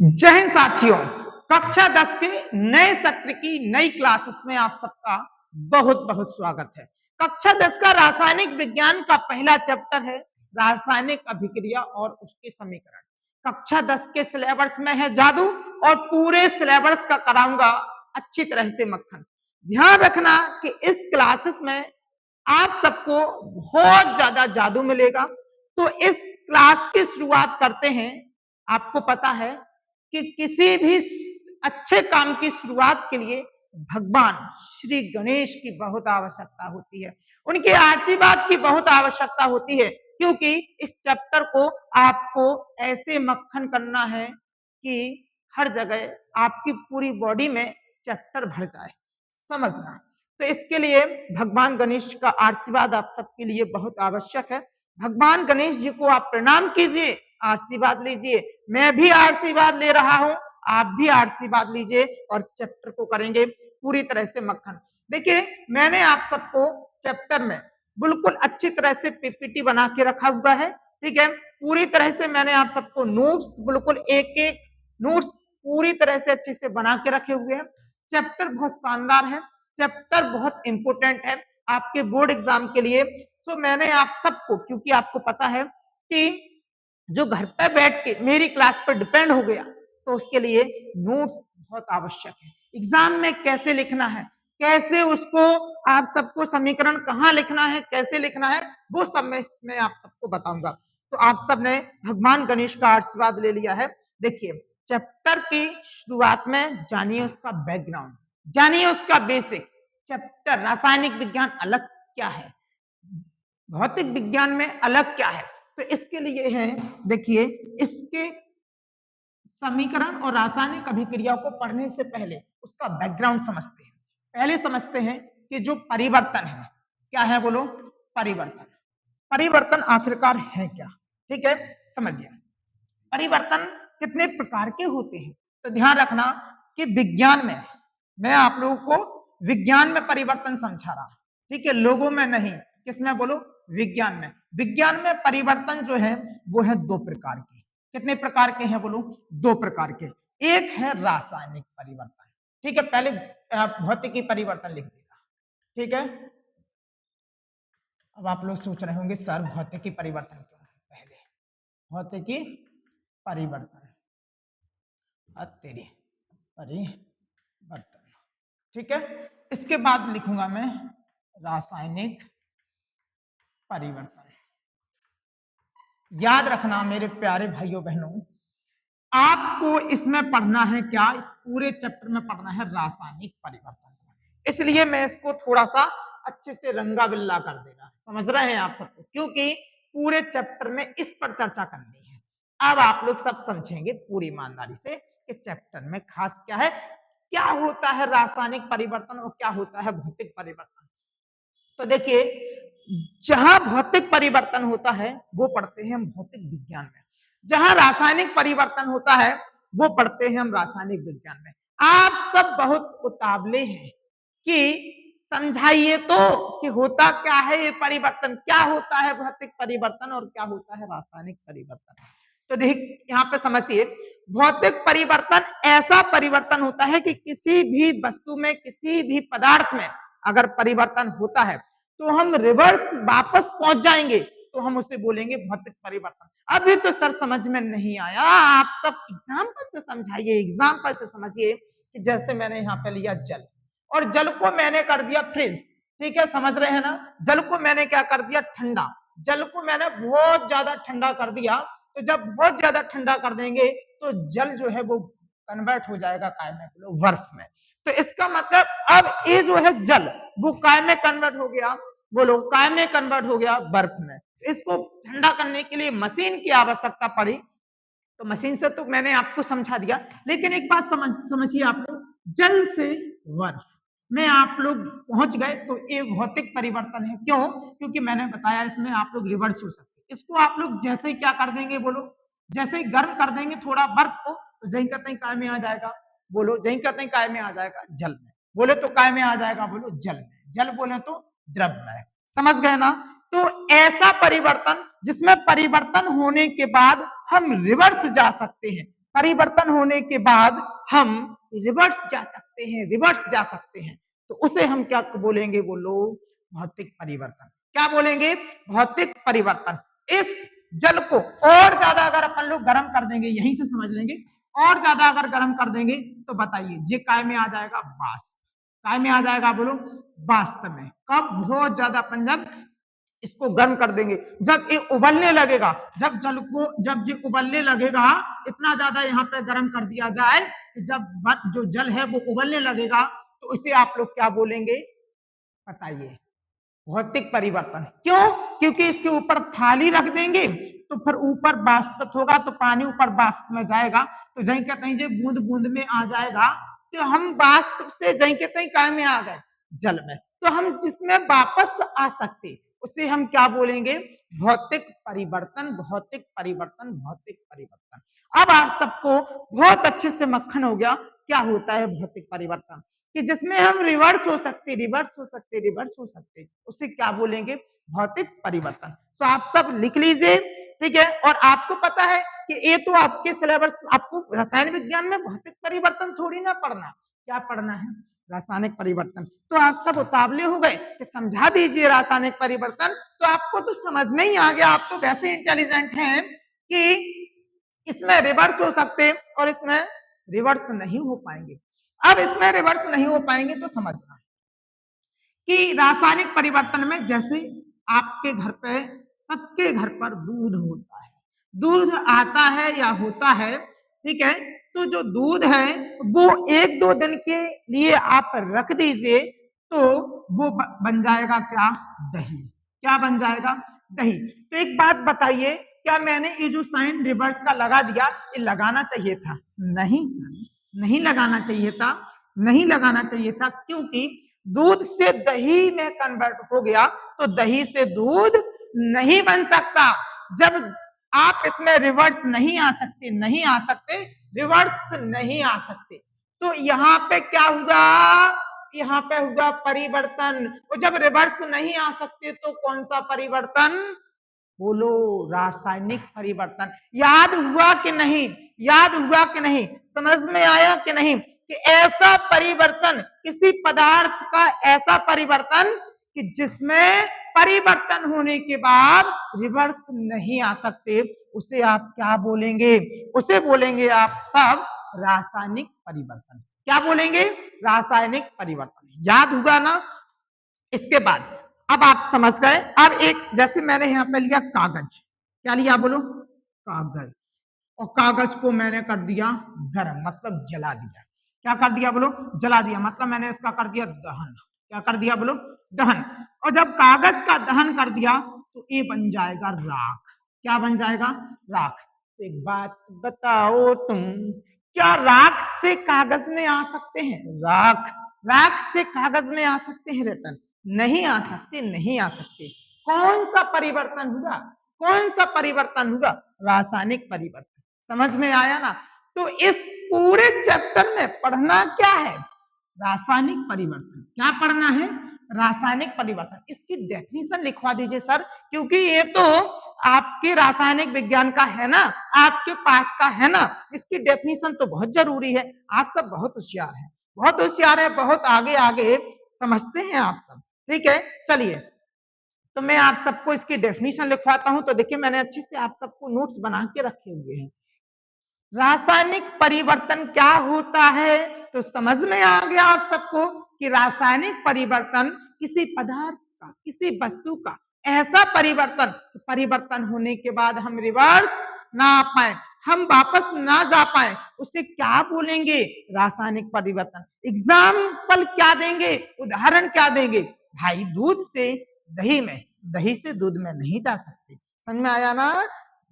जय हिंद साथियों, कक्षा 10 के नए सत्र की नई क्लासेस में आप सबका बहुत बहुत स्वागत है। कक्षा 10 का रासायनिक विज्ञान का पहला चैप्टर है रासायनिक अभिक्रिया और उसके समीकरण। कक्षा 10 के सिलेबस में है जादू और पूरे सिलेबस का कराऊंगा अच्छी तरह से मक्खन। ध्यान रखना कि इस क्लासेस में आप सबको बहुत ज्यादा जादू मिलेगा। तो इस क्लास की शुरुआत करते हैं। आपको पता है कि किसी भी अच्छे काम की शुरुआत के लिए भगवान श्री गणेश की बहुत आवश्यकता होती है, उनके आशीर्वाद की बहुत आवश्यकता होती है, क्योंकि इस चैप्टर को आपको ऐसे मक्खन करना है कि हर जगह आपकी पूरी बॉडी में चैप्टर भर जाए, समझना। तो इसके लिए भगवान गणेश का आशीर्वाद आप सबके लिए बहुत आवश्यक है। भगवान गणेश जी को आप प्रणाम कीजिए, आशीर्वाद लीजिए। मैं भी आशीर्वाद ले रहा हूं, आप भी आशीर्वाद लीजिए और चैप्टर को करेंगे पूरी तरह से मक्खन। देखिए, मैंने आप सबको चैप्टर में बिल्कुल अच्छी तरह से पीपीटी बना के रखा हुआ है, ठीक है। पूरी तरह से मैंने आप सबको नोट्स बिल्कुल एक एक नोट्स पूरी तरह से अच्छे से बना के रखे हुए हैं। चैप्टर बहुत शानदार है, चैप्टर बहुत इंपोर्टेंट है आपके बोर्ड एग्जाम के लिए। तो मैंने आप सबको, क्योंकि आपको पता है कि जो घर पे बैठ के मेरी क्लास पर डिपेंड हो गया, तो उसके लिए नोट्स बहुत आवश्यक है। एग्जाम में कैसे लिखना है, कैसे उसको आप सबको समीकरण कहाँ लिखना है, कैसे लिखना है, वो सब मैं आप सबको बताऊंगा। तो आप सब ने भगवान गणेश का आशीर्वाद ले लिया है। देखिए, चैप्टर की शुरुआत में जानिए उसका बैकग्राउंड, जानिए उसका बेसिक। चैप्टर रासायनिक विज्ञान अलग क्या है, भौतिक विज्ञान में अलग क्या है, तो इसके लिए है, देखिए, इसके समीकरण और रासायनिक अभिक्रियाओं को पढ़ने से पहले उसका बैकग्राउंड समझते हैं। पहले समझते हैं कि जो परिवर्तन है, क्या है बोलो, परिवर्तन। परिवर्तन आखिरकार है क्या, ठीक है, समझिए। परिवर्तन कितने प्रकार के होते हैं, तो ध्यान रखना कि विज्ञान में, मैं आप लोगों को विज्ञान में परिवर्तन समझा रहा, ठीक है, लोगों में नहीं। किसमें बोलो, विज्ञान में। विज्ञान में परिवर्तन जो है वो है दो प्रकार के। कितने प्रकार के हैं बोलो, दो प्रकार के। एक है रासायनिक परिवर्तन, ठीक है, पहले भौतिकी परिवर्तन लिख देगा, ठीक है। अब आप लोग सोच रहे होंगे सर भौतिकी परिवर्तन क्यों है, पहले भौतिकी परिवर्तन, तेरी परिवर्तन, ठीक है। इसके बाद लिखूंगा मैं रासायनिक परिवर्तन। याद रखना मेरे प्यारे भाइयों बहनों, आपको इसमें पढ़ना है क्या, इस पूरे चैप्टर में पढ़ना है रासायनिक परिवर्तन। इसलिए मैं इसको थोड़ा सा अच्छे से रंगा बिल्ला कर देगा, समझ रहे हैं आप सबको, क्योंकि पूरे चैप्टर में इस पर चर्चा करनी है। अब आप लोग सब समझेंगे पूरी ईमानदारी से कि चैप्टर में खास क्या है, क्या होता है रासायनिक परिवर्तन और क्या होता है भौतिक परिवर्तन। तो देखिए, जहां भौतिक परिवर्तन होता है वो पढ़ते हैं हम भौतिक विज्ञान में, जहां रासायनिक परिवर्तन होता है वो पढ़ते हैं हम रासायनिक विज्ञान में। आप सब बहुत उतावले हैं कि समझाइए तो कि होता क्या है ये परिवर्तन, क्या होता है भौतिक परिवर्तन और क्या होता है रासायनिक परिवर्तन। तो देख, यहाँ पे समझिए, भौतिक परिवर्तन ऐसा परिवर्तन होता है कि किसी भी वस्तु में, किसी भी पदार्थ में अगर परिवर्तन होता है तो हम रिवर्स वापस पहुंच जाएंगे, तो हम उसे बोलेंगे भौतिक परिवर्तन। अभी तो सर समझ में नहीं आया, आप सब एग्जाम्पल से समझाइए, एग्जाम्पल से समझिए कि जैसे मैंने यहाँ पे लिया जल, और जल को मैंने कर दिया फ्रिज, ठीक है, समझ रहे हैं ना। जल को मैंने क्या कर दिया, ठंडा। जल को मैंने बहुत ज्यादा ठंडा कर दिया, तो जब बहुत ज्यादा ठंडा कर देंगे तो जल जो है वो कन्वर्ट हो जाएगा काय में, बर्फ में। तो इसका मतलब अब ये जो है जल वो काय में कन्वर्ट हो गया, बोलो काय में कन्वर्ट हो गया बर्फ में। इसको ठंडा करने के लिए मशीन की आवश्यकता पड़ी, तो मशीन से तो मैंने आपको समझा दिया। लेकिन एक बात समझिए आप लोग, जल से बर्फ में आप लोग पहुंच गए तो ये भौतिक परिवर्तन है। क्यों, क्योंकि मैंने बताया इसमें आप लोग रिवर्स हो सकते। इसको आप लोग जैसे ही क्या कर देंगे बोलो, जैसे ही गर्म कर देंगे थोड़ा बर्फ को, तो जहीं कहते हैं काय में आ जाएगा, बोलो जहीं कहते हैं काय में आ जाएगा जल में, बोले तो काय में आ जाएगा, बोलो जल में, जल बोले तो द्रव में, समझ गए ना। तो ऐसा परिवर्तन जिसमें परिवर्तन होने के बाद हम रिवर्स जा सकते हैं, परिवर्तन होने के बाद हम रिवर्स जा सकते हैं, रिवर्स जा सकते हैं, तो उसे हम क्या बोलेंगे बोलो? भौतिक परिवर्तन। क्या बोलेंगे? भौतिक परिवर्तन। इस जल को और ज्यादा अगर अपन लोग गर्म कर देंगे, यहीं से समझ लेंगे, और ज्यादा अगर गर्म कर देंगे तो बताइए जे काय में आ जाएगा? वाष्प। काय में आ जाएगा बोलो? वाष्प में। कब? बहुत ज्यादा अपन जब इसको गर्म कर देंगे, जब ये उबलने लगेगा, जब जल को जब ये उबलने लगेगा, इतना ज्यादा यहाँ पे गर्म कर दिया जाए कि जब जो जल है वो उबलने लगेगा, तो इसे आप लोग क्या बोलेंगे? बताइए। भौतिक परिवर्तन। क्यों? क्योंकि इसके ऊपर थाली रख देंगे तो फिर ऊपर वाष्प होगा, तो पानी ऊपर वाष्प में जाएगा, तो जहीं कहते हैं जो बूंद बूंद में आ जाएगा, तो हम वाष्प से जहीं कहते हैं काय में आ गए? जल में। तो हम जिसमें वापस आ सकते, उसे हम क्या बोलेंगे? भौतिक परिवर्तन, भौतिक परिवर्तन, भौतिक परिवर्तन। अब आप सबको बहुत अच्छे से मक्खन हो गया क्या होता है भौतिक परिवर्तन, कि जिसमें हम रिवर्स हो सकते, रिवर्स हो सकते, रिवर्स हो सकते, उसे क्या बोलेंगे? भौतिक परिवर्तन। तो आप सब लिख लीजिए, ठीक है। और आपको पता है कि ये तो आपके सिलेबस, आपको रसायन विज्ञान में भौतिक परिवर्तन थोड़ी ना पढ़ना, क्या पढ़ना है? रासायनिक परिवर्तन। तो आप सब उतावले हो गए कि समझा दीजिए रासायनिक परिवर्तन, तो आपको तो समझ में ही आ गया, आप तो वैसे इंटेलिजेंट हैं कि इसमें रिवर्स हो सकते और इसमें रिवर्स नहीं हो पाएंगे। अब इसमें रिवर्स नहीं हो पाएंगे तो समझना कि रासायनिक परिवर्तन में जैसे आपके घर पे, सबके घर पर दूध होता है, दूध आता है या होता है, ठीक है। तो जो दूध है वो 1-2 दिन के लिए आप रख दीजिए, तो वो बन जाएगा क्या? दही। क्या बन जाएगा? दही। तो एक बात बताइए, क्या मैंने ये जो साइन रिवर्स का लगा दिया, ये लगाना चाहिए था? नहीं सर, नहीं लगाना चाहिए था, नहीं लगाना चाहिए था, क्योंकि दूध से दही में कन्वर्ट हो गया, तो दही से दूध नहीं बन सकता। जब आप इसमें रिवर्स नहीं आ सकते, नहीं आ सकते, रिवर्स नहीं आ सकते, तो यहाँ पे क्या होगा? यहाँ पे होगा परिवर्तन। और जब रिवर्स नहीं आ सकते तो कौन सा परिवर्तन? बोलो, रासायनिक परिवर्तन। याद हुआ कि नहीं? याद हुआ कि नहीं? समझ में आया कि नहीं? कि ऐसा परिवर्तन, किसी पदार्थ का ऐसा परिवर्तन कि जिसमें परिवर्तन होने के बाद रिवर्स नहीं आ सकते, उसे आप क्या बोलेंगे? उसे बोलेंगे आप सब रासायनिक परिवर्तन। क्या बोलेंगे? रासायनिक परिवर्तन। याद हुआ ना? इसके बाद अब आप समझ गए। अब एक, जैसे मैंने यहाँ पे लिया कागज, क्या लिया बोलो? कागज। और कागज को मैंने कर दिया गर्म, मतलब जला दिया। क्या कर दिया बोलो? जला दिया, मतलब मैंने इसका कर दिया दहन। क्या कर दिया बोलो? दहन। और जब कागज का दहन कर दिया तो ये बन जाएगा राख। क्या बन जाएगा? राख। तो एक बात बताओ तुम, क्या राख से कागज में आ सकते हैं? राख, राख से कागज में आ सकते हैं रिटर्न? नहीं आ सकते, नहीं आ सकते। कौन सा परिवर्तन हुआ? कौन सा परिवर्तन हुआ? रासायनिक परिवर्तन। समझ में आया ना? तो इस पूरे चैप्टर में पढ़ना क्या है? रासायनिक परिवर्तन। क्या पढ़ना है? रासायनिक परिवर्तन। इसकी डेफिनेशन लिखवा दीजिए सर, क्योंकि ये तो आपके रासायनिक विज्ञान का है ना, आपके पाठ का है ना, इसकी डेफिनेशन तो बहुत जरूरी है। आप सब बहुत होशियार हैं, बहुत होशियार है, बहुत आगे आगे समझते हैं आप सब, ठीक है। चलिए, तो मैं आप सबको इसकी डेफिनेशन लिखवाता हूं। तो देखिए, मैंने अच्छे से आप सबको नोट्स बना के रखे हुए हैं। रासायनिक परिवर्तन क्या होता है, तो समझ में आ गया आप सबको कि रासायनिक परिवर्तन किसी पदार्थ का, किसी वस्तु का ऐसा परिवर्तन, परिवर्तन होने के बाद हम रिवर्स ना आ पाए, हम वापस ना जा पाए, उसे क्या बोलेंगे? रासायनिक परिवर्तन। एग्जाम्पल क्या देंगे? उदाहरण क्या देंगे? भाई, दूध से दही में, दही से दूध में नहीं जा सकते। समझ में आया ना?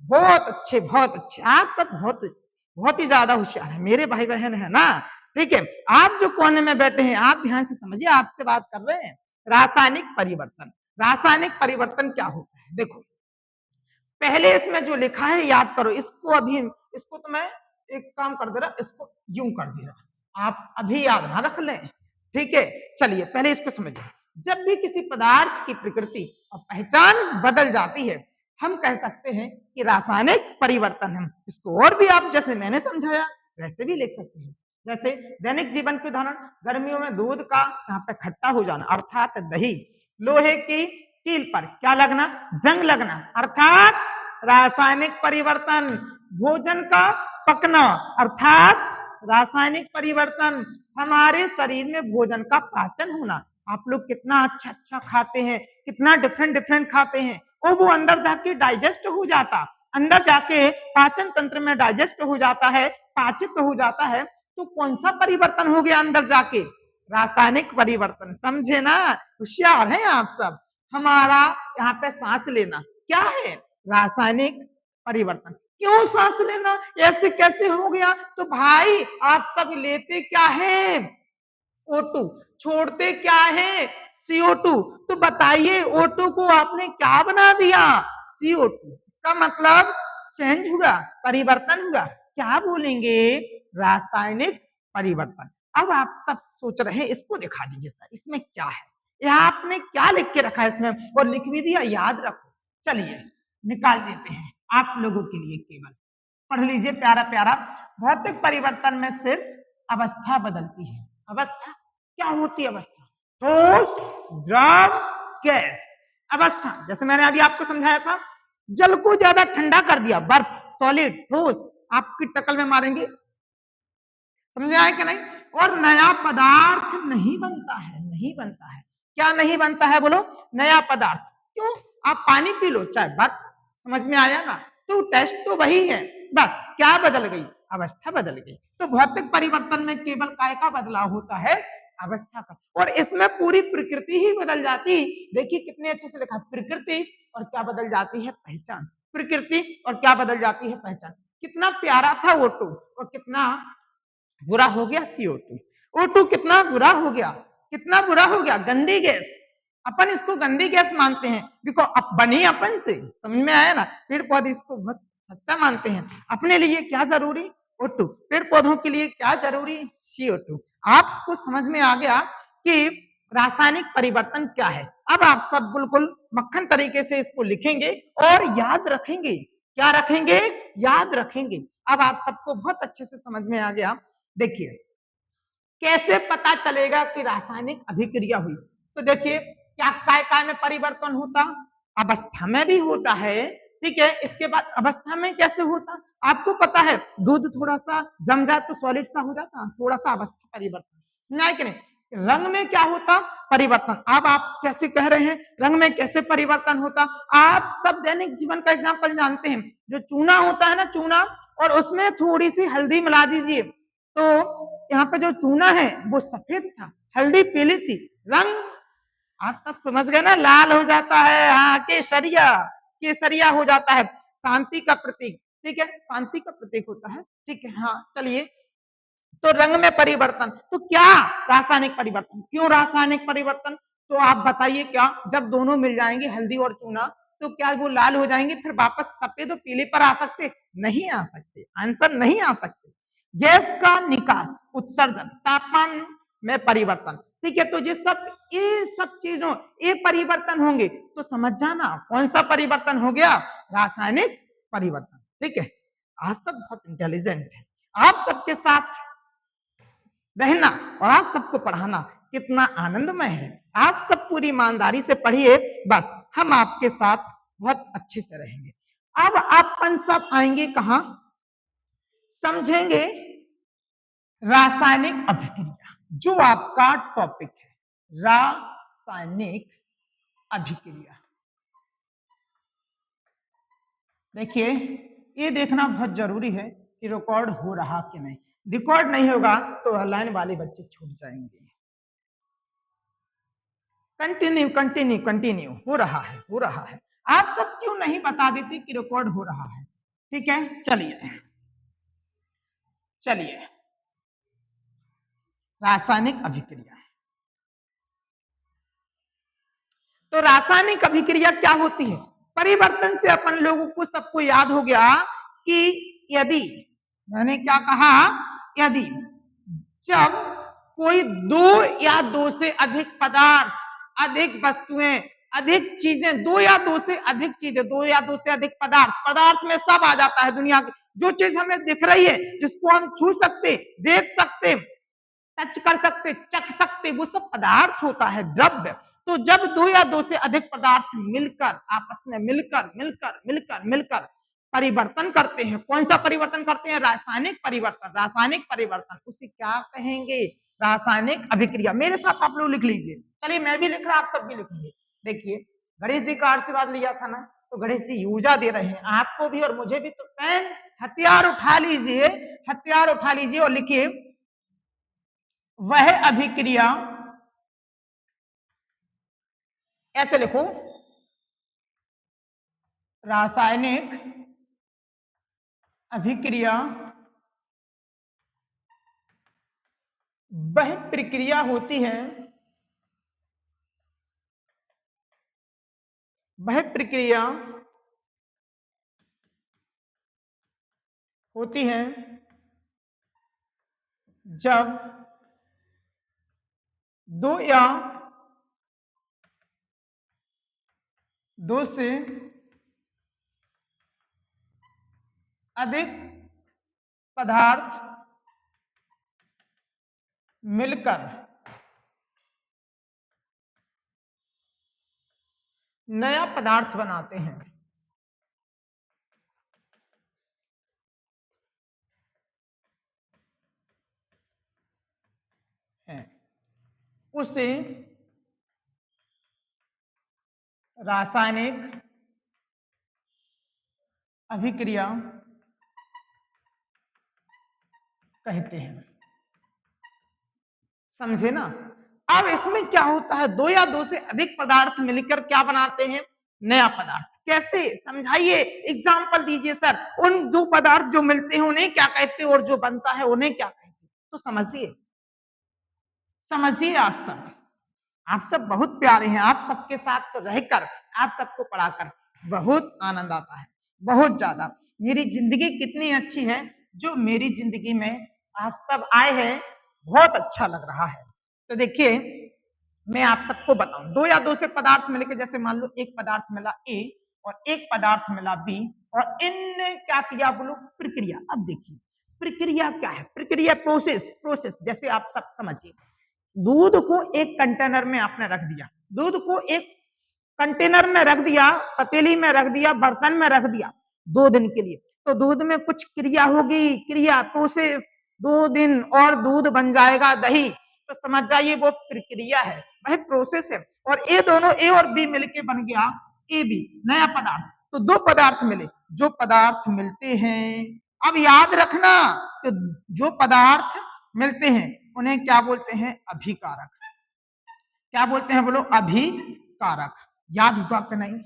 बहुत अच्छे, बहुत अच्छे, आप सब बहुत बहुत ही ज्यादा होशियार है, मेरे भाई बहन है ना, ठीक है। आप जो कोने में बैठे हैं, आप ध्यान से समझिए, आपसे बात कर रहे हैं। रासायनिक परिवर्तन, रासायनिक परिवर्तन क्या होता है? देखो, पहले इसमें जो लिखा है याद करो, इसको अभी, इसको तो मैं एक काम कर दे रहा, इसको यूं कर दे रहा, आप अभी याद ना रख लें, ठीक है। चलिए, पहले इसको समझिए। जब भी किसी पदार्थ की प्रकृति और पहचान बदल जाती है, हम कह सकते हैं कि रासायनिक परिवर्तन है। इसको और भी आप जैसे मैंने समझाया वैसे भी लिख सकते हैं। जैसे दैनिक जीवन के उदाहरण, गर्मियों में दूध का यहाँ पे खट्टा हो जाना अर्थात दही, लोहे की कील पर क्या लगना, जंग लगना अर्थात रासायनिक परिवर्तन, भोजन का पकना अर्थात रासायनिक परिवर्तन, हमारे शरीर में भोजन का पाचन होना। आप लोग कितना अच्छा अच्छा खाते हैं, कितना डिफरेंट डिफरेंट खाते हैं और वो अंदर जाके डाइजेस्ट हो जाता, अंदर जाके पाचन तंत्र में डाइजेस्ट हो जाता है, पाचित हो जाता है। तो कौन सा परिवर्तन हो गया अंदर जाके, रासायनिक परिवर्तन। समझे ना, होशियार हैं आप सब। हमारा यहाँ पे सांस लेना क्या है, रासायनिक परिवर्तन। क्यों सांस लेना, ऐसे कैसे हो गया, तो भाई आप सब लेते क्या है, O2, छोड़ते क्या है, CO2। तो बताइए O2 को आपने क्या बना दिया, CO2। इसका मतलब चेंज हुआ, परिवर्तन हुआ, क्या बोलेंगे, रासायनिक परिवर्तन। अब आप सब सोच रहे हैं इसको दिखा दीजिए सर, इसमें क्या है, यहाँ आपने क्या लिख के रखा है इसमें, और लिख भी दिया, याद रखो। चलिए निकाल देते हैं आप लोगों के लिए, केवल पढ़ लीजिए प्यारा प्यारा। भौतिक परिवर्तन में सिर्फ अवस्था बदलती है। अवस्था क्या होती है, अवस्था ठोस, द्रव, गैस। अवस्था जैसे मैंने अभी आपको समझाया था, जल को ज्यादा ठंडा कर दिया, बर्फ, सॉलिड, ठोस, आपकी टक्कल में मारेंगे, समझे आए कि नहीं। और नया पदार्थ नहीं बनता है, नहीं बनता है। क्या नहीं बनता है बोलो, नया पदार्थ। क्यों, आप पानी पी लो चाहे बर्फ, समझ में आया ना। तो टेस्ट तो वही है, बस क्या बदल गई, अवस्था बदल गई। तो भौतिक परिवर्तन में केवल काय का बदलाव होता है, अवस्था का। और इसमें पूरी प्रकृति ही बदल जाती। देखिए कितने अच्छे से लिखा, प्रकृति और क्या बदल जाती है, पहचान। प्रकृति और क्या बदल जाती है, पहचान। कितना प्यारा था O2 और कितना बुरा हो गया CO2। O2 कितना बुरा हो गया, कितना बुरा हो गया, गंदी गैस। अपन इसको गंदी गैस मानते हैं, बिकॉज अब बनी अपन से, समझ में आया ना। पेड़ पौधे इसको बहुत सच्चा मानते हैं। अपने लिए क्या जरूरी, O2, पेड़ पौधों के लिए क्या जरूरी, CO2। आपको समझ में आ गया कि रासायनिक परिवर्तन क्या है। अब आप सब बिल्कुल मक्खन तरीके से इसको लिखेंगे और याद रखेंगे। क्या रखेंगे, याद रखेंगे। अब आप सबको बहुत अच्छे से समझ में आ गया। देखिए कैसे पता चलेगा कि रासायनिक अभिक्रिया हुई, तो देखिए क्या काय काय में परिवर्तन होता, अवस्था में भी होता है, ठीक है। इसके बाद अवस्था में कैसे होता, आपको पता है दूध थोड़ा सा जम जाए तो सॉलिड सा हो जाता, थोड़ा सा अवस्था परिवर्तन, नहीं कि नहीं। रंग में क्या होता, परिवर्तन। अब आप कैसे कह रहे हैं, रंग में कैसे परिवर्तन होता, आप सब दैनिक जीवन का एग्जाम्पल जानते हैं, जो चूना होता है ना, चूना, और उसमें थोड़ी सी हल्दी मिला दीजिए, तो यहाँ पे जो चूना है वो सफेद था, हल्दी पीली थी, रंग आप सब समझ गए ना, लाल हो जाता है, हाँ केसरिया, केसरिया हो जाता है, शांति का प्रतीक, ठीक है, शांति का प्रतीक होता है, ठीक है। हाँ चलिए, तो रंग में परिवर्तन, तो क्या रासायनिक परिवर्तन, क्यों रासायनिक परिवर्तन, तो आप बताइए क्या, जब दोनों मिल जाएंगे हल्दी और चूना, तो क्या वो लाल हो जाएंगे, फिर वापस सफेद और पीले पर आ सकते, नहीं आ सकते, आंसर नहीं आ सकते। गैस का निकास, उत्सर्जन, तापमान में परिवर्तन, ठीक है। तो ये सब चीजों, ये परिवर्तन होंगे तो समझ जाना कौन सा परिवर्तन हो गया, रासायनिक परिवर्तन, ठीक है। आप सब बहुत इंटेलिजेंट है, आप सबके साथ रहना और आप सबको पढ़ाना कितना आनंदमय है। आप सब पूरी ईमानदारी से पढ़िए, बस हम आपके साथ बहुत अच्छे से रहेंगे। अब अपन सब आएंगे कहां, समझेंगे रासायनिक अभिक्रिया, जो आपका टॉपिक है, रासायनिक अभिक्रिया। देखिए ये देखना बहुत जरूरी है कि रिकॉर्ड हो रहा कि नहीं, रिकॉर्ड नहीं होगा तो लाइन वाले बच्चे छूट जाएंगे। कंटिन्यू कंटिन्यू कंटिन्यू हो रहा है, हो रहा है। आप सब क्यों नहीं बता देते कि रिकॉर्ड हो रहा है, ठीक है। चलिए चलिए, रासायनिक अभिक्रिया, तो रासायनिक अभिक्रिया क्या होती है, परिवर्तन से अपन लोगों को सबको याद हो गया कि यदि, मैंने क्या कहा, यदि जब कोई दो या दो से अधिक पदार्थ, अधिक वस्तुएं, अधिक चीजें, दो या दो से अधिक चीजें, दो या दो से अधिक पदार्थ, पदार्थ में सब आ जाता है दुनिया की जो चीज हमें दिख रही है, जिसको हम छू सकते, देख सकते, टच कर सकते, चख सकते, वो सब पदार्थ होता है, द्रव्य। तो जब दो या दो से अधिक पदार्थ मिलकर आपस में मिलकर मिलकर मिलकर मिलकर परिवर्तन करते हैं, कौन सा परिवर्तन करते हैं? रासायनिक परिवर्तन। रासायनिक परिवर्तन उसे क्या कहेंगे? रासायनिक अभिक्रिया। मेरे साथ आप लोग लिख लीजिए। चलिए मैं भी लिख रहा, आप सब भी लिखेंगे। देखिए गणेश जी का आशीर्वाद लिया था ना, तो गणेश जी ऊर्जा दे रहे हैं आपको भी और मुझे भी। तो पेन हथियार उठा लीजिए, हथियार उठा लीजिए और लिखिए वह अभिक्रिया, ऐसे लिखो, रासायनिक अभिक्रिया वह प्रक्रिया होती है, वह प्रक्रिया होती है जब दो या दो से अधिक पदार्थ मिलकर नया पदार्थ बनाते हैं। उसे रासायनिक अभिक्रिया कहते हैं। समझे ना? अब इसमें क्या होता है, दो या दो से अधिक पदार्थ मिलकर क्या बनाते हैं? नया पदार्थ। कैसे? समझाइए, एग्जाम्पल दीजिए सर। उन दो पदार्थ जो मिलते हैं उन्हें क्या कहते हैं और जो बनता है उन्हें क्या कहते हैं? तो समझिए, समझिए आप सब बहुत प्यारे हैं। आप सबके साथ तो रहकर, आप सबको पढ़ाकर बहुत आनंद आता है, बहुत ज्यादा। मेरी जिंदगी कितनी अच्छी है, जो मेरी जिंदगी में आप सब आए हैं, बहुत अच्छा लग रहा है। तो देखिए मैं आप सबको बताऊं, दो या दो से पदार्थ मिलकर, जैसे मान लो एक पदार्थ मिला ए और एक पदार्थ मिला बी, और इनने क्या किया बोलो? प्रक्रिया। अब देखिए प्रक्रिया क्या है? प्रक्रिया प्रोसेस, प्रोसेस। जैसे आप सब समझिए, दूध को एक कंटेनर में आपने रख दिया, दूध को एक कंटेनर में रख दिया, पतीली में रख दिया, बर्तन में रख दिया 2 दिन के लिए। तो दूध में कुछ क्रिया होगी, क्रिया, प्रोसेस। 2 दिन और दूध बन जाएगा दही। तो समझ जाइए वो प्रक्रिया है, वह प्रोसेस है। और ये दोनों ए और बी मिलके बन गया ए बी, नया पदार्थ। तो दो पदार्थ मिले, जो पदार्थ मिलते हैं, अब याद रखना कि जो पदार्थ मिलते हैं उन्हें क्या बोलते हैं? अभिकारक। क्या बोलते हैं बोलो? अभिकारक। याद हुआ कि नहीं?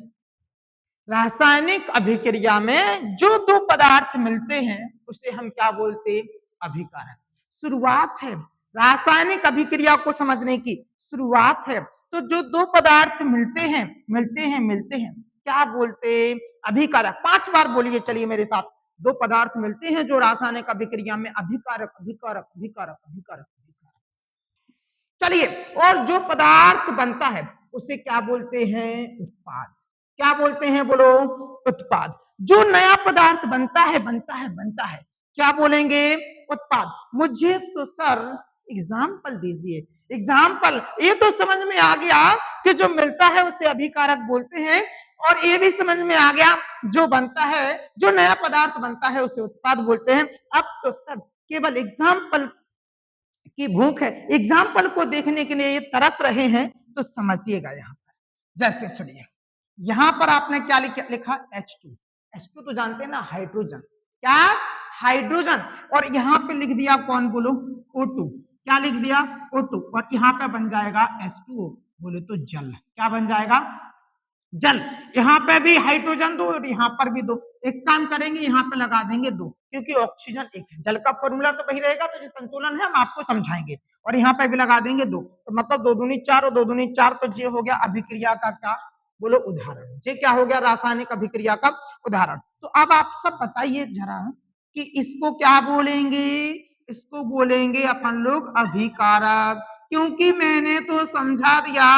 रासायनिक अभिक्रिया में जो दो पदार्थ मिलते हैं उसे हम क्या बोलते? अभिकारक। शुरुआत है रासायनिक अभिक्रिया को समझने की, शुरुआत है। तो जो दो पदार्थ मिलते हैं मिलते हैं क्या बोलते? अभिकारक। 5 बार बोलिए, चलिए मेरे साथ। दो पदार्थ मिलते हैं जो रासायनिक अभिक्रिया में, अभिकारक अभिकारक अभिकारक अभिकारक अभिकारक। चलिए, और जो पदार्थ बनता है उसे क्या बोलते हैं? उत्पाद। क्या बोलते हैं बोलो? उत्पाद। जो नया पदार्थ बनता है क्या बोलेंगे? उत्पाद। मुझे तो सर एग्जाम्पल दीजिए, एग्जाम्पल। ये तो समझ में आ गया कि जो मिलता है उसे अभिकारक बोलते हैं, और ये भी समझ में आ गया जो बनता है, जो नया पदार्थ बनता है उसे उत्पाद बोलते हैं। अब तो सर केवल एग्जाम्पल की भूख है, एग्जाम्पल को देखने के लिए ये तरस रहे हैं, तो समझिएगा। यहाँ पर जैसे सुनिए, यहाँ पर आपने क्या लिखा? H2। H2 तो जानते हैं ना, हाइड्रोजन। क्या? हाइड्रोजन। और यहाँ पे लिख दिया कौन बोलो? O2। क्या लिख दिया? O2। और यहाँ पे बन जाएगा H2O, बोले तो जल। क्या बन जाएगा? जल। यहाँ पे भी हाइड्रोजन दो और यहाँ पर भी दो। एक काम करेंगे, यहाँ पे लगा देंगे 2, क्योंकि ऑक्सीजन एक है। जल का फॉर्मूला तो वही रहेगा, तो जो संतुलन है हम आपको समझाएंगे। और यहाँ पे भी लगा देंगे 2, तो मतलब 2 दूनी 4 और 2 दूनी 4। तो ये हो गया अभिक्रिया का क्या बोलो? उदाहरण। ये क्या हो गया? रासायनिक अभिक्रिया का उदाहरण। तो अब आप सब बताइए जरा कि इसको क्या बोलेंगे? इसको बोलेंगे अपन लोग अभिकारक, क्योंकि मैंने तो समझा दिया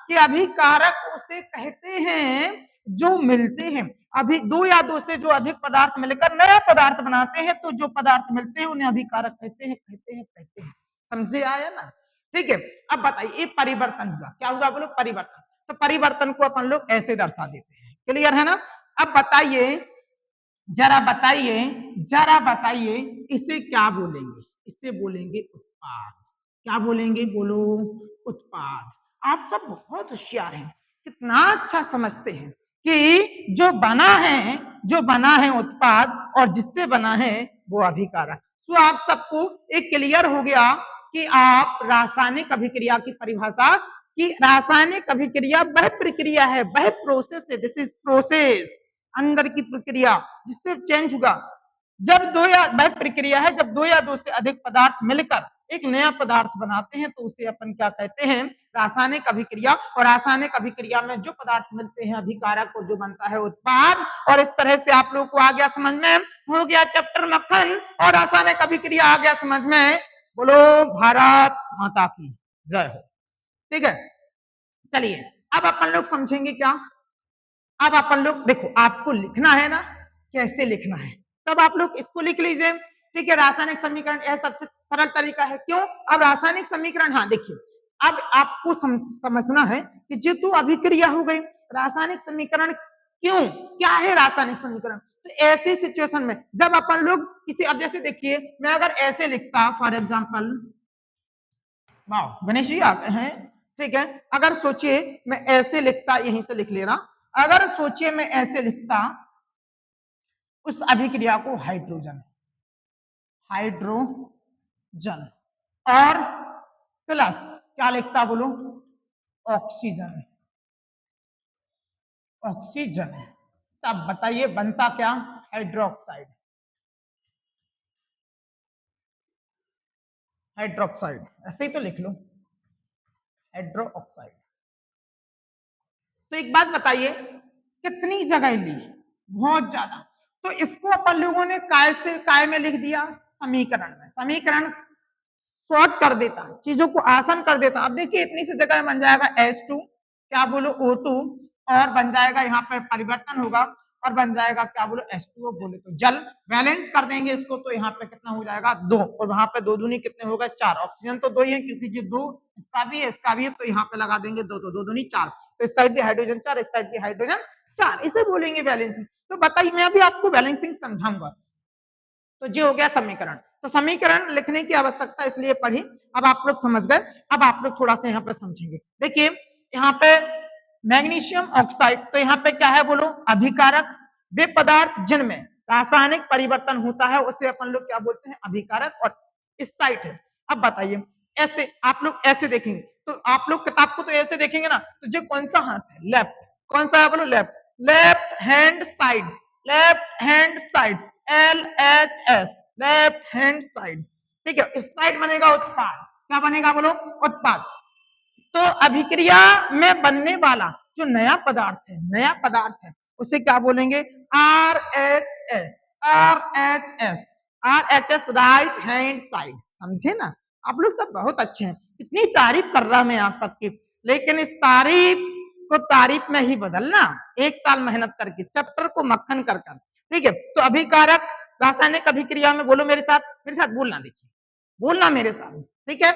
कि अभिकारक से कहते हैं जो मिलते हैं। अभी दो या दो से जो अधिक पदार्थ मिलकर नया पदार्थ बनाते हैं, तो जो पदार्थ मिलते हैं उन्हें अभिकारक कहते हैं, कहते हैं, कहते हैं। समझे आया ना? ठीक है। अब बताइए, ये परिवर्तन हुआ, क्या हुआ बोलो? परिवर्तन। तो परिवर्तन को अपन लोग ऐसे दर्शा देते हैं। क्लियर है ना? अब बताइए, जरा बताइए, जरा बताइए, इसे क्या बोलेंगे? इसे बोलेंगे उत्पाद। क्या बोलेंगे? बोलो, उत्पाद। आप सब बहुत होशियार हैं, कितना अच्छा समझते हैं कि जो बना है, जो बना है उत्पाद, और जिससे बना है वो अभिकारक। तो आप सबको एक क्लियर हो गया कि आप रासायनिक अभिक्रिया की परिभाषा, कि रासायनिक अभिक्रिया वह प्रक्रिया है, वह प्रोसेस है, दिस इज प्रोसेस, अंदर की प्रक्रिया जिससे चेंज होगा। जब दो या वह प्रक्रिया है जब दो या दो से अधिक पदार्थ मिलकर एक नया पदार्थ बनाते हैं, तो उसे अपन क्या कहते हैं? रासायनिक अभिक्रिया। और रासायनिक अभिक्रिया में जो पदार्थ मिलते हैं अभिकारक, और जो बनता है उत्पाद। और इस तरह से आप लोग को आ गया समझ में? हो गया चैप्टर मक्खन और रासायनिक अभिक्रिया आ गया समझ में। बोलो भारत माता की जय हो। ठीक है, चलिए अब अपन लोग समझेंगे क्या? अब अपन लोग देखो, आपको लिखना है ना, कैसे लिखना है, तब आप लोग इसको लिख लीजिए। ठीक है, रासायनिक समीकरण यह सबसे सरल तरीका है। क्यों? अब रासायनिक समीकरण, हाँ देखिए, अब आपको समझना है कि जो तो अभिक्रिया हो गई, रासायनिक समीकरण क्यों, क्या है रासायनिक समीकरण? तो ऐसी सिचुएशन में जब अपन लोग किसी, अब जैसे देखिए, मैं अगर ऐसे लिखता फॉर एग्जाम्पल, वाह गणेश जी आते हैं, ठीक है, अगर सोचिए मैं ऐसे लिखता, यहीं से लिख ले रहा, अगर सोचिए मैं ऐसे लिखता उस अभिक्रिया को हाइड्रोजन, हाइड्रोजन, और प्लस क्या लिखता बोलो? ऑक्सीजन, ऑक्सीजन, तब बताइए बनता क्या? हाइड्रोक्साइड, हाइड्रोक्साइड, ऐसे ही तो लिख लो, हाइड्रोक्साइड। तो एक बात बताइए, कितनी जगह ली? बहुत ज्यादा। तो इसको अपन लोगों ने काय से काय में लिख दिया, समीकरण में। समीकरण शॉर्ट कर देता, चीजों को आसान कर देता। अब देखिए, इतनी सी जगह बन जाएगा H2, क्या बोलो? O2, और बन जाएगा यहाँ पे परिवर्तन होगा और बन जाएगा क्या बोलो? H2O, बोले तो जल। बैलेंस कर देंगे इसको, तो यहाँ पे कितना हो जाएगा? 2, और वहां पे 2 दूनी कितने हो गए? 4। ऑक्सीजन तो 2 ही है, क्योंकि जो 2 इसका भी है इसका भी है, तो यहाँ पे लगा देंगे 2, तो 2 दूनी 4। तो इस साइड भी हाइड्रोजन 4, इस साइड भी हाइड्रोजन 4, इसे बोलेंगे बैलेंसिंग। तो बताइए, मैं अभी आपको बैलेंसिंग समझाऊंगा। तो ये हो गया समीकरण। तो समीकरण लिखने की आवश्यकता इसलिए पड़ी, अब आप लोग समझ गए। अब आप लोग थोड़ा सा यहाँ पे समझेंगे। देखिए, यहाँ पे मैग्नीशियम ऑक्साइड, तो यहाँ पे क्या है बोलो? अभिकारक। वे पदार्थ जिनमें रासायनिक परिवर्तन होता है उसे अपन लोग क्या बोलते हैं? अभिकारक। और इस साइड है। अब बताइए, ऐसे आप लोग ऐसे देखेंगे, तो आप लोग किताब को तो ऐसे देखेंगे ना, तो जो कौन सा हाथ है? लेफ्ट। कौन सा है बोलो? Left. Left hand side, left hand side, LHS, left hand side. ठीक है, इस साइड बनेगा उत्पाद। क्या बनेगा बोलो? उत्पाद। तो अभिक्रिया में बनने वाला जो नया पदार्थ है, नया पदार्थ है, उसे क्या बोलेंगे? RHS, RHS, RHS, right hand side. समझे ना? आप लोग सब बहुत अच्छे हैं, इतनी तारीफ कर रहा मैं आप सबकी, लेकिन इस तारीफ को तारीफ में ही बदलना, 1 साल मेहनत करके, चैप्टर को मक्खन कर कर। ठीक है, तो अभिकारक रासायनिक अभिक्रिया में, बोलो मेरे साथ बोलना, देखिए बोलना मेरे साथ। ठीक है,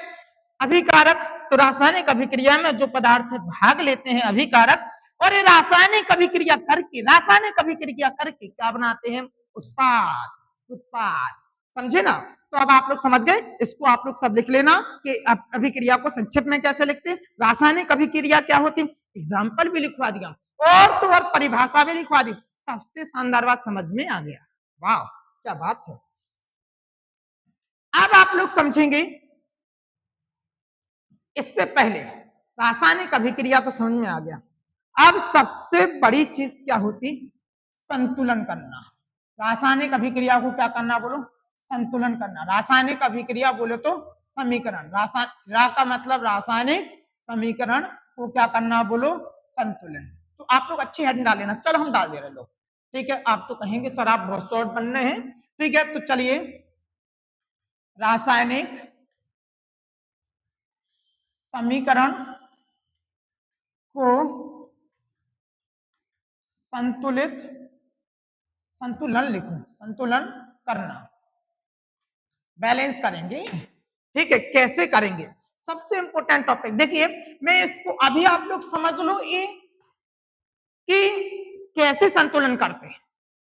अभिकारक, तो रासायनिक अभिक्रिया में जो पदार्थ भाग लेते हैं अभिकारक, और ये रासायनिक अभिक्रिया करके, रासायनिक अभिक्रिया करके क्या बनाते हैं? उत्पाद, उत्पाद। समझे ना? तो अब आप लोग समझ गए। इसको आप लोग सब लिख लेना कि अभिक्रिया को संक्षिप्त में कैसे लिखते हैं। रासायनिक अभिक्रिया क्या होती है, एग्जाम्पल भी लिखवा दिया, और तो और परिभाषा भी लिखवा दी। सबसे शानदार बात समझ में आ गया। वाह क्या बात है। अब आप लोग समझेंगे, इससे पहले रासायनिक अभिक्रिया तो समझ में आ गया। अब सबसे बड़ी चीज क्या होती? संतुलन करना। रासायनिक अभिक्रिया को क्या करना बोलो? संतुलन करना। रासायनिक अभिक्रिया बोले तो समीकरण, रा का मतलब रासायनिक, समीकरण को क्या करना बोलो? संतुलन। तो आप लोग अच्छी हेडिंग डाल लेना। चलो हम डाल दे रहे लोग। ठीक है, आप तो कहेंगे सर आप बहुत शॉर्ट बनने हैं। ठीक है, तो चलिए, रासायनिक समीकरण को संतुलित, संतुलन लिखो, संतुलन करना, बैलेंस करेंगे। ठीक है, कैसे करेंगे, सबसे इंपॉर्टेंट टॉपिक। देखिए मैं इसको अभी आप लोग समझ लो ये कि कैसे संतुलन करते हैं,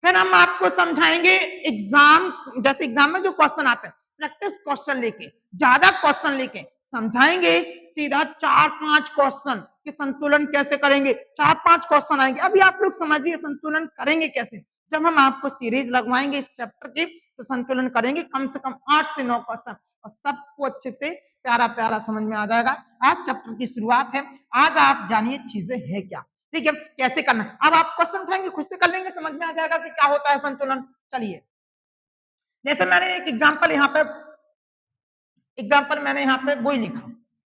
फिर हम आपको समझाएंगे एग्जाम, जैसे एग्जाम में जो क्वेश्चन आते हैं प्रैक्टिस क्वेश्चन लेके, ज्यादा क्वेश्चन लेके समझाएंगे, सीधा 4-5 क्वेश्चन कि संतुलन कैसे करेंगे, 4-5 क्वेश्चन आएंगे। अभी आप लोग समझिए संतुलन करेंगे कैसे, जब हम आपको सीरीज लगवाएंगे इस चैप्टर की तो संतुलन करेंगे कम से कम 8 से 9 क्वेश्चन और सबको अच्छे से प्यारा प्यारा समझ में आ जाएगा। आज चैप्टर की शुरुआत है, आज आप जानिए चीजें है क्या, ठीक है, कैसे करना। अब आप क्वेश्चन उठाएंगे खुद से कर लेंगे, समझ में आ जाएगा कि क्या होता है संतुलन। चलिए जैसे मैंने एक एग्जांपल मैंने यहाँ पे वही लिखा,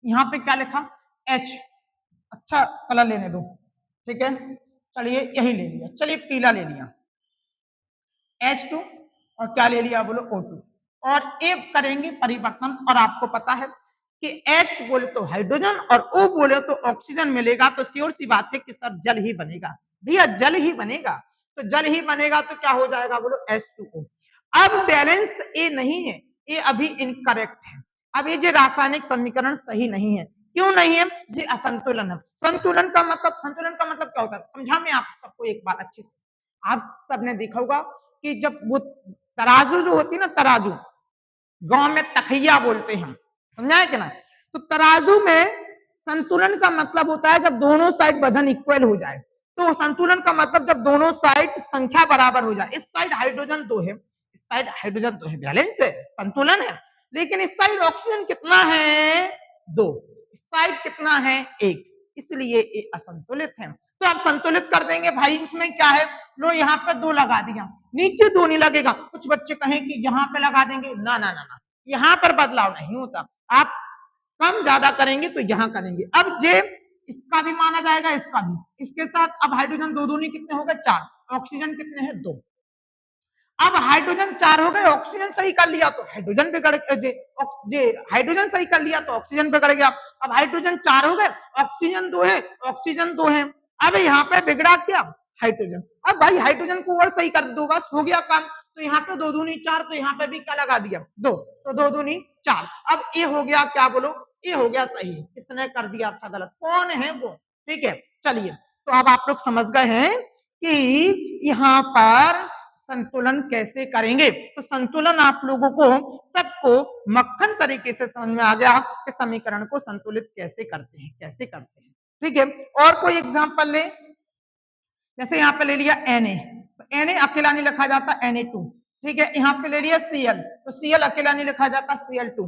यहाँ पे क्या लिखा H, अच्छा कलर लेने दो, ठीक है, चलिए यही ले लिया, चलिए पीला ले लिया H2 और क्या ले लिया बोलो O2 और एक करेंगे परिवर्तन। और आपको पता है कि H बोले तो हाइड्रोजन और O बोले तो ऑक्सीजन मिलेगा, तो श्योर सी बात है कि सर जल ही बनेगा, भैया जल ही बनेगा, तो जल ही बनेगा तो क्या हो जाएगा बोलो H2O। अब बैलेंस ए नहीं है, ये अभी इनकरेक्ट है, अब ये जो रासायनिक समीकरण सही नहीं है। क्यों नहीं है, ये असंतुलन है। संतुलन का मतलब क्या होता है, समझा मैं आप सबको एक बार अच्छे से। आप सबने देखा होगा कि जब वो तराजू जो होती है ना, तराजू गांव में तखैया बोलते हैं, समझा है कि ना, तो तराजू में संतुलन का मतलब होता है जब दोनों साइड वजन इक्वल हो जाए, तो संतुलन का मतलब जब दोनों साइड संख्या बराबर हो जाए। इस साइड हाइड्रोजन 2 है, इस साइड हाइड्रोजन 2 है, बैलेंस है, संतुलन है, लेकिन इस साइड ऑक्सीजन कितना है 2, इस साइड कितना है 1, इसलिए ये असंतुलित है। तो आप संतुलित कर देंगे भाई, इसमें क्या है, लो यहाँ पे 2 लगा दिया, नीचे 2 नहीं लगेगा। कुछ बच्चे कहें कि यहाँ पे लगा देंगे, ना ना ना ना, यहाँ पर बदलाव नहीं होता, आप कम ज्यादा करेंगे तो यहाँ करेंगे। अब जे इसका भी माना जाएगा, इसका भी, इसके साथ अब हाइड्रोजन 2 दूनी कितने हो गए 4, ऑक्सीजन कितने हैं 2। अब हाइड्रोजन 4 हो गए, ऑक्सीजन सही कर लिया तो हाइड्रोजन बिगड़ जे हाइड्रोजन सही कर लिया तो ऑक्सीजन बिगड़ गया। अब हाइड्रोजन 4 हो गए, ऑक्सीजन 2 है, ऑक्सीजन 2 है। अब यहाँ पे बिगड़ा क्या हाइड्रोजन, अब भाई हाइड्रोजन को और सही कर दो, बस हो गया काम। तो यहाँ पे 2 दूनी 4, तो यहाँ पे भी क्या लगा दिया 2, तो 2 दूनी 4। अब ये हो गया क्या बोलो, ये हो गया सही, किसने कर दिया था गलत, कौन है वो, ठीक है। चलिए तो अब आप लोग समझ गए हैं कि यहाँ पर संतुलन कैसे करेंगे। तो संतुलन आप लोगों को सबको मक्खन तरीके से समझ में आ गया कि समीकरण को संतुलित कैसे करते हैं, कैसे करते हैं, ठीक है। और कोई एग्जांपल ले, जैसे यहाँ पे ले लिया Na, तो Na अकेला नहीं लिखा जाता Na2, ठीक है। यहाँ पे ले लिया Cl, तो Cl अकेला नहीं लिखा जाता Cl2।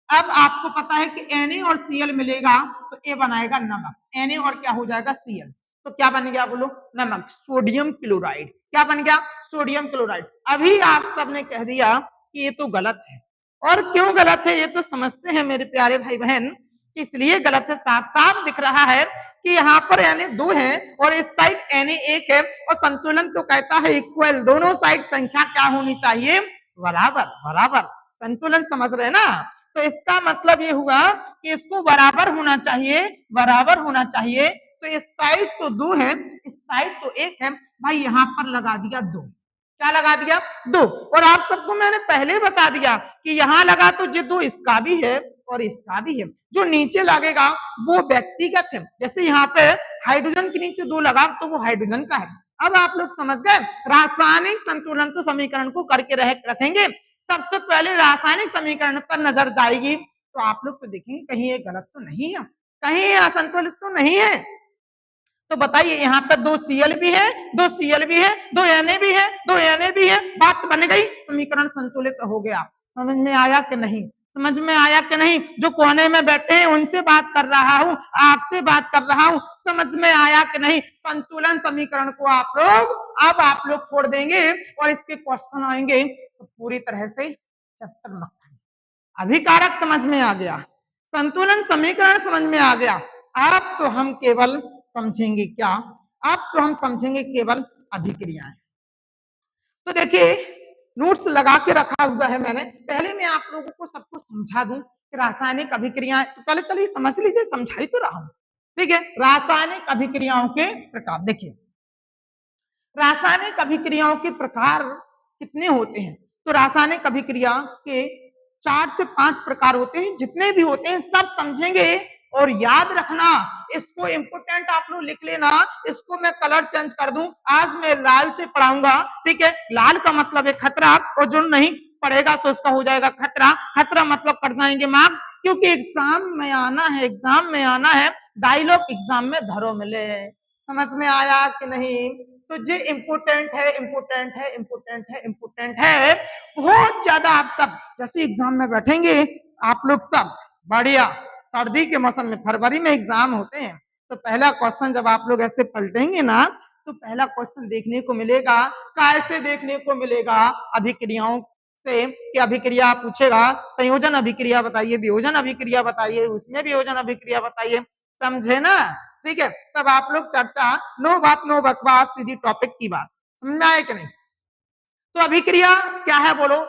अब आपको पता है कि Na और Cl मिलेगा तो ये बनाएगा नमक, Na और क्या हो जाएगा Cl, तो क्या बन गया बोलो नमक, सोडियम क्लोराइड। क्या बन गया सोडियम क्लोराइड। अभी आप सबने कह दिया कि ये तो गलत है, और क्यों गलत है ये तो समझते हैं मेरे प्यारे भाई बहन, इसलिए गलत है, साफ साफ दिख रहा है कि यहाँ पर Na2 है और इस साइड Na1 है, और संतुलन तो कहता है इक्वल, दोनों साइड संख्या क्या होनी चाहिए बराबर, बराबर, संतुलन समझ रहे ना। तो इसका मतलब ये हुआ कि इसको बराबर होना चाहिए, बराबर होना चाहिए। तो इस साइड तो 2 है, इस साइड तो 1 है, भाई यहाँ पर लगा दिया 2, क्या लगा दिया 2। और आप सबको मैंने पहले बता दिया कि यहाँ लगा तो जो 2 इसका भी है और इसका भी है, जो नीचे लगेगा वो व्यक्तिगत है। जैसे यहाँ पे हाइड्रोजन के नीचे 2 लगा तो वो हाइड्रोजन का है। अब आप लोग समझ गए, रासायनिक संतुलन तो समीकरण को करके रखेंगे। सबसे पहले रासायनिक समीकरण पर नजर जाएगी, तो आप लोग तो देखेंगे कहीं ये गलत तो नहीं है, कहीं ये असंतुलित तो नहीं है। तो बताइए यहाँ पे 2 Cl भी है, 2 Cl भी है, 2 Na भी है, 2 Na भी है, बात बन गई, समीकरण संतुलित हो गया। समझ में आया कि नहीं, समझ में आया कि नहीं। जो कोने में बैठे हैं उनसे बात कर रहा हूँ, आपसे बात कर रहा हूँ, समझ में आया कि नहीं। संतुलन समीकरण को आप लोग छोड़ देंगे और इसके क्वेश्चन आएंगे तो पूरी तरह से चैप्टर मक्खन। अभिकारक समझ में आ गया, संतुलन समीकरण समझ में आ गया। आप तो हम केवल समझेंगे क्या, आप तो हम समझेंगे केवल अभिक्रियाएं। तो देखिए नोट्स लगा के रखा हुआ है मैंने, पहले मैं आप लोगों को सबको समझा दूं कि रासायनिक अभिक्रियाएं, तो पहले चलिए समझ लीजिए, समझा ही तो रहा हूं, ठीक है। रासायनिक अभिक्रियाओं के प्रकार देखिए, रासायनिक अभिक्रियाओं के प्रकार कितने होते हैं? तो रासायनिक अभिक्रिया के 4 से 5 प्रकार होते हैं। जितने भी होते हैं सब समझेंगे और याद रखना। इसको इम्पोर्टेंट आप लोग लिख लेना। इसको मैं कलर चेंज कर दूं, आज मैं लाल से पढ़ाऊंगा, ठीक है। लाल का मतलब है खतरा, और जो नहीं पढ़ेगा तो उसका हो जाएगा खतरा। खतरा मतलब कट जाएंगे मार्क्स, क्योंकि एग्जाम में आना है, एग्जाम में आना है। डायलॉग एग्जाम में धरो मिले। समझ में आया कि नहीं? तो ये इम्पोर्टेंट है, इम्पोर्टेंट है, इम्पोर्टेंट है, इम्पोर्टेंट है बहुत ज्यादा। आप सब जैसे एग्जाम में बैठेंगे, आप लोग सब बढ़िया, सर्दी के मौसम में फरवरी में एग्जाम होते हैं, तो पहला क्वेश्चन जब आप लोग ऐसे पलटेंगे ना, तो पहला क्वेश्चन देखने को मिलेगा। कैसे देखने को मिलेगा? अभिक्रियाओं से कि अभिक्रिया पूछेगा, संयोजन अभिक्रिया बताइए, वियोजन अभिक्रिया बताइए, उसमें वियोजन अभिक्रिया बताइए। समझे ना? ठीक है। तब आप लोग चर्चा, नो बात नो बकवास, सीधी टॉपिक की बात। समझ में आए कि नहीं? तो अभिक्रिया क्या है बोलो?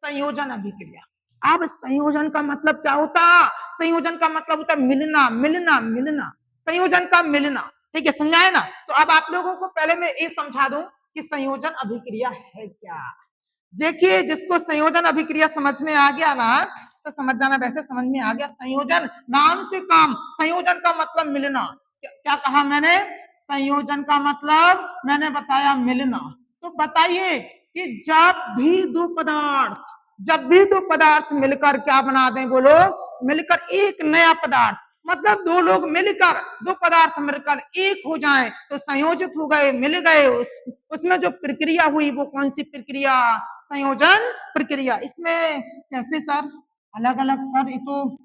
संयोजन अभिक्रिया। अब संयोजन का मतलब क्या होता? संयोजन का मतलब होता है मिलना, मिलना, मिलना, संयोजन का मिलना। ठीक है, समझाए ना? तो अब आप लोगों को पहले मैं ये समझा दूं कि संयोजन अभिक्रिया है क्या। देखिए, जिसको संयोजन अभिक्रिया समझ में आ गया ना, तो समझ जाना। वैसे समझ में आ गया। संयोजन नाम से काम, संयोजन का मतलब मिलना। क्या कहा मैंने? संयोजन का मतलब मैंने बताया मिलना। तो बताइए कि जब भी दो पदार्थ मिलकर क्या बना दें बोलो? मिलकर एक नया पदार्थ, मतलब दो लोग मिलकर, दो पदार्थ मिलकर एक हो जाएं तो संयोजित हो गए, मिल गए। उसमें जो प्रक्रिया हुई वो कौन सी प्रक्रिया? संयोजन प्रक्रिया। इसमें कैसे सर? अलग अलग सर, ये तो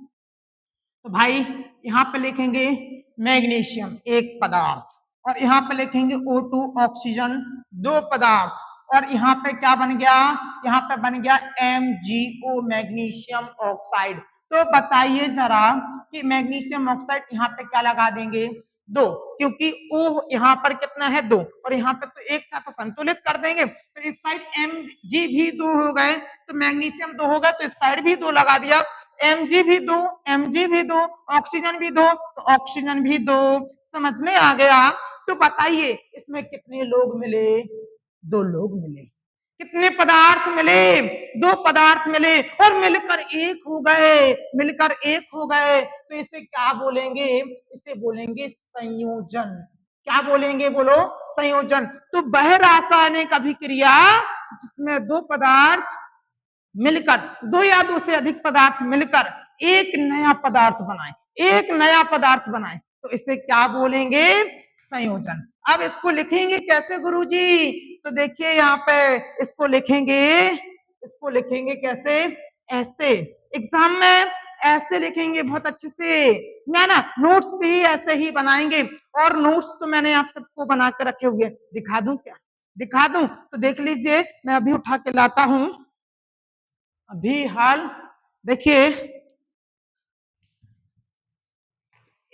भाई यहाँ पे लिखेंगे मैग्नीशियम एक पदार्थ, और यहाँ पे लिखेंगे O2 ऑक्सीजन दो पदार्थ, और यहाँ पे क्या बन गया? यहाँ पे बन गया MgO मैग्नीशियम ऑक्साइड। तो बताइए जरा कि मैग्नीशियम ऑक्साइड यहाँ पे क्या लगा देंगे? दो, क्योंकि O यहाँ पर कितना है? दो, और यहाँ पे तो एक था, तो संतुलित कर देंगे। तो इस साइड Mg भी दो हो गए, तो मैग्नीशियम दो होगा, तो इस साइड भी दो लगा दिया। Mg भी दो, Mg भी दो, ऑक्सीजन भी दो, तो ऑक्सीजन भी दो। समझ में आ गया? तो बताइए इसमें कितने लोग मिले? दो लोग मिले। कितने पदार्थ मिले? दो पदार्थ मिले, और मिलकर एक हो गए, मिलकर एक हो गए। तो इसे क्या बोलेंगे? इसे बोलेंगे संयोजन। क्या बोलेंगे बोलो? संयोजन। तो वह रासायनिक अभिक्रिया जिसमें दो पदार्थ मिलकर, दो या दो से अधिक पदार्थ मिलकर एक नया पदार्थ बनाए, एक नया पदार्थ बनाए, तो इसे क्या बोलेंगे? संयोजन। अब इसको लिखेंगे कैसे गुरुजी? तो देखिए यहाँ पे इसको लिखेंगे, इसको लिखेंगे कैसे? ऐसे। एग्जाम में ऐसे लिखेंगे बहुत अच्छे से ना। नोट्स भी ऐसे ही बनाएंगे, और नोट्स तो मैंने आप सबको बना के रखे हुए, दिखा दूं क्या? दिखा दूं? तो देख लीजिए, मैं अभी उठा के लाता हूं। अभी हाल देखिए,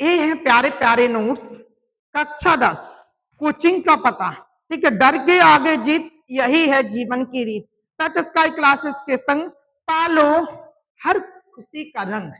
ये है प्यारे प्यारे नोट्स, कक्षा 10 कोचिंग का पता। ठीक है, डर के आगे जीत, यही है जीवन की रीत। टच स्काई क्लासेस के संग पालो हर खुशी का रंग।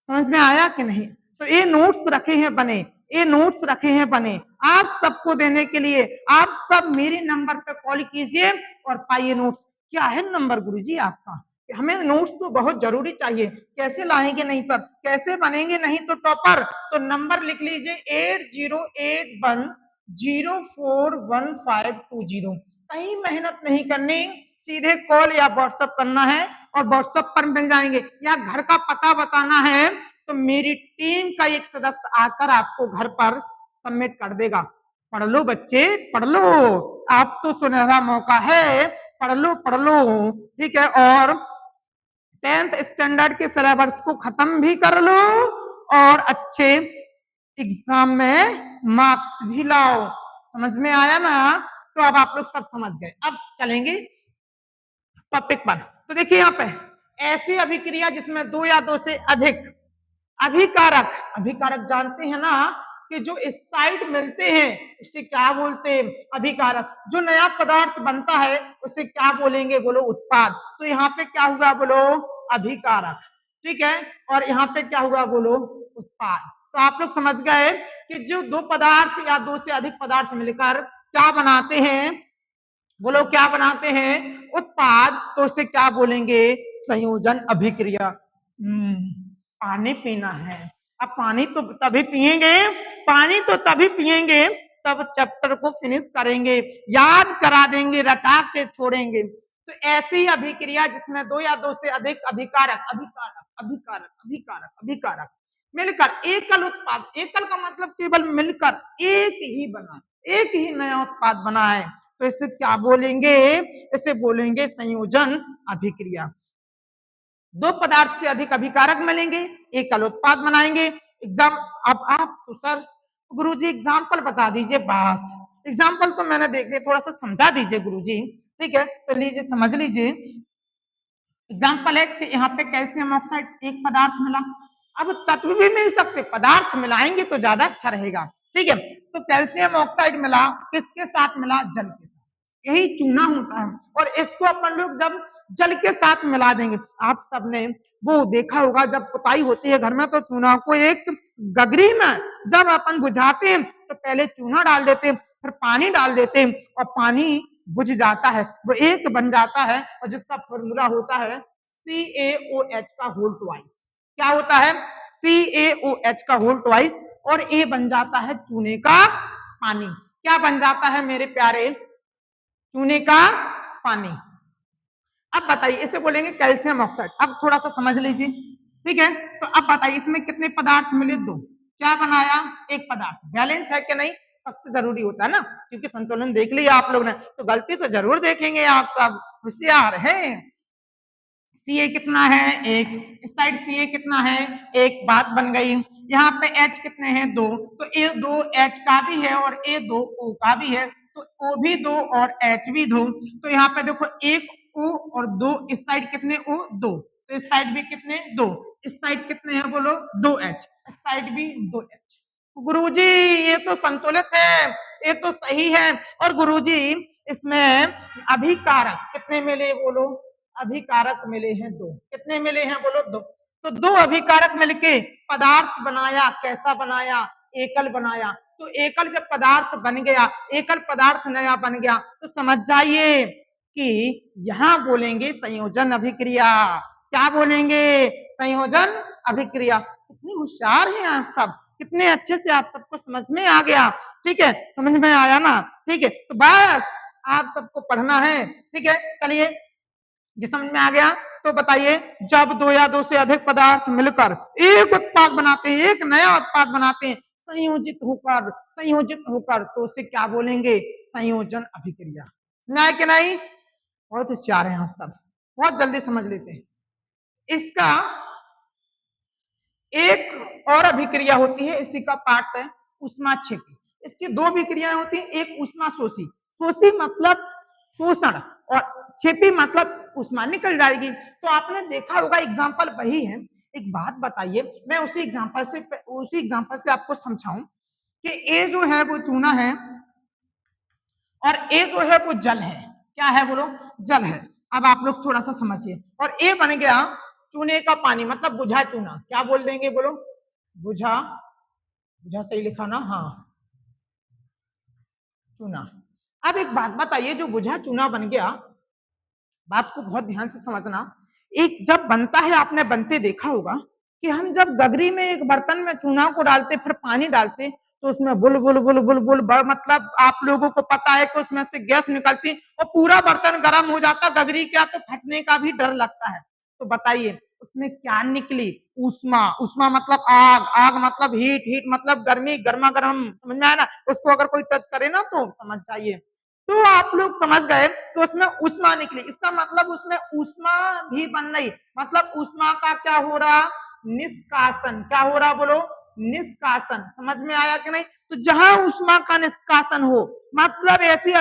समझ में आया कि नहीं? तो ये नोट्स रखे हैं बने, ये नोट्स रखे हैं बने आप सबको देने के लिए। आप सब मेरे नंबर पे कॉल कीजिए और पाइए नोट्स। क्या है नंबर गुरुजी आपका? हमें नोट्स तो बहुत जरूरी चाहिए। कैसे लाएंगे नहीं पर? कैसे बनेंगे नहीं तो टॉपर? तो नंबर लिख लीजिए 8081041520। कहीं मेहनत नहीं करनी, सीधे कॉल या व्हाट्सएप करना है, और व्हाट्सएप पर मिल जाएंगे। या घर का पता बताना है तो मेरी टीम का एक सदस्य आकर आपको घर पर सबमिट कर देगा। पढ़ लो बच्चे, पढ़ लो, आप तो सुनहरा मौका है, पढ़ लो, पढ़ लो। ठीक है, और 10th स्टैंडर्ड के सिलेबस को खत्म भी कर लो, और अच्छे एग्जाम में मार्क्स भी लाओ। समझ में आया ना? तो अब आप लोग सब समझ गए। अब चलेंगे टॉपिक पर। तो देखिए यहाँ पे ऐसी अभिक्रिया जिसमें दो या दो से अधिक अभिकारक, अभिकारक जानते हैं ना कि जो इस साइड मिलते हैं उसे क्या बोलते हैं? अभिकारक। जो नया पदार्थ बनता है उसे क्या बोलेंगे बोलो? उत्पाद। तो यहाँ पे क्या हुआ बोलो? अभिकारक। ठीक है, और यहाँ पे क्या हुआ बोलो? उत्पाद। तो आप लोग समझ गए कि जो दो पदार्थ या दो से अधिक पदार्थ मिलकर क्या बनाते हैं? बोलो क्या बनाते हैं? उत्पाद। तो उसे क्या बोलेंगे? संयोजन अभिक्रिया। पानी पीना है। अब पानी तो तभी पिएंगे, पानी तो तभी पिएंगे तब चैप्टर को फिनिश करेंगे, याद करा देंगे, रटा के छोड़ेंगे। तो ऐसी अभिक्रिया जिसमें दो या दो से अधिक अभिकारक अभिकारक अभिकारक अभिकारक अभिकारक मिलकर एकल उत्पाद, एकल का मतलब केवल मिलकर एक ही बना, एक ही नया उत्पाद बनाए, तो इसे क्या बोलेंगे? इसे बोलेंगे संयोजन अभिक्रिया। दो पदार्थ से अधिक अभिकारक मिलेंगे, एकल उत्पाद बनाएंगे। एग्जाम अब आप तो सर गुरुजी एग्जाम्पल बता दीजिए, बस एग्जाम्पल तो मैंने देख लिया, थोड़ा सा समझा दीजिए गुरुजी। ठीक है, तो लीजिए समझ लीजिए। एग्जाम्पल है कि यहाँ पे कैल्शियम ऑक्साइड एक पदार्थ मिला। अब तत्व भी मिल सकते, पदार्थ मिलाएंगे तो ज्यादा अच्छा रहेगा। ठीक है, तो कैल्शियम ऑक्साइड मिला, किसके साथ मिला? जल के साथ। यही चूना होता है, और इसको अपन लोग जब जल के साथ मिला देंगे, आप सबने वो देखा होगा जब पुताई होती है घर में, तो चूना को एक गगरी में जब अपन बुझाते हैं तो पहले चूना डाल देते हैं, फिर पानी डाल देते हैं, और पानी बुझ जाता है, वो एक बन जाता है, और जिसका फॉर्मूला होता है CaOH का होल ट्वाइस। क्या होता है? CaOH का होल ट्वाइस, और ए बन जाता है चूने का पानी। क्या बन जाता है मेरे प्यारे? चूने का पानी। अब बताइए, इसे बोलेंगे कैल्शियम ऑक्साइड। अब थोड़ा सा समझ लीजिए। ठीक है, तो अब बताइए इसमें कितने पदार्थ मिले? दो। क्या बनाया? एक पदार्थ। बैलेंस है कि नहीं? सबसे जरूरी होता है ना, क्योंकि संतुलन देख लिया आप लोग ने, तो गलती तो जरूर देखेंगे, आप सब होशियार हैं। सी ए कितना है? एक। इस साइड सी ए कितना है? एक। बात बन गई। यहाँ पे एच कितने हैं? दो। तो ए दो एच का भी है, और ए दो ओ का भी है, तो ओ भी दो और एच भी दो। तो यहाँ पे देखो एक ओ और दो, इस साइड कितने ओ? दो। तो इस साइड भी कितने? दो। इस साइड कितने हैं बोलो? दो एच। इस साइड भी दो एच। गुरुजी ये तो संतुलित है, ये तो सही है। और गुरुजी इसमें अभिकारक कितने मिले बोलो? अभिकारक मिले हैं दो। कितने मिले हैं बोलो? दो। तो दो अभिकारक मिलके पदार्थ बनाया। कैसा बनाया? एकल बनाया। तो एकल जब पदार्थ बन गया, एकल पदार्थ नया बन गया, तो समझ जाइए कि यहां बोलेंगे संयोजन अभिक्रिया। क्या बोलेंगे? संयोजन अभिक्रिया। कितनी होशियार हैं आप सब, कितने अच्छे से आप सबको समझ में आ गया। ठीक है, समझ में आया ना? ठीक है, तो बस आप सबको पढ़ना है। ठीक है, चलिए जी समझ में आ गया। तो बताइए, जब दो या दो से अधिक पदार्थ मिलकर एक उत्पाद बनाते हैं, एक नया उत्पाद बनाते हैं, संयोजित होकर तो उसे क्या बोलेंगे? संयोजन अभिक्रिया। सुना है कि नहीं? बहुत होशियार हैं आप सब, बहुत जल्दी समझ लेते हैं। इसका एक और अभिक्रिया होती है, इसी का पार्ट है ऊष्माक्षेपी। इसकी दो अभिक्रियाएं होती हैं, एक ऊष्मा शोषी। शोषी मतलब शोषण, और छेपी मतलब ऊष्मा निकल जाएगी। तो आपने देखा होगा, एग्जाम्पल वही है। एक बात बताइए, मैं उसी एग्जाम्पल से आपको समझाऊं कि ए जो है वो चूना है, और ए जो है वो जल है। क्या है बोलो? जल है। अब आप लोग थोड़ा सा समझिए, और ए बन गया चूने का पानी, मतलब बुझा चूना। क्या बोल देंगे बोलो? बुझा। बुझा सही लिखा ना? हाँ, चूना। अब एक बात बताइए, जो बुझा चूना बन गया, बात को बहुत ध्यान से समझना। एक जब बनता है, आपने बनते देखा होगा कि हम जब गगरी में एक बर्तन में चूना को डालते, फिर पानी डालते, तो उसमें bull bull bull bull bull मतलब आप लोगों को पता है कि उसमें से गैस निकलती, और पूरा बर्तन गर्म हो जाता, गगरी क्या तो फटने का भी डर लगता है। तो बताइए उसमें क्या निकली? ऊष्मा। ऊष्मा मतलब आग, आग मतलब हीट, हीट मतलब गर्मी, गर्मा गर्म। समझ में आया ना? उसको अगर कोई टच करे ना तो समझ जाइए। तो आप लोग समझ गए, तो उसमें ऊष्मा निकली, इसका मतलब उसमें ऊष्मा भी बन रही, मतलब ऊष्मा का क्या हो रहा? निष्कासन। क्या हो रहा बोलो? निष्कासन। समझ में आया कि नहीं? तो जहां ऊष्मा का निष्कासन हो, मतलब ऐसी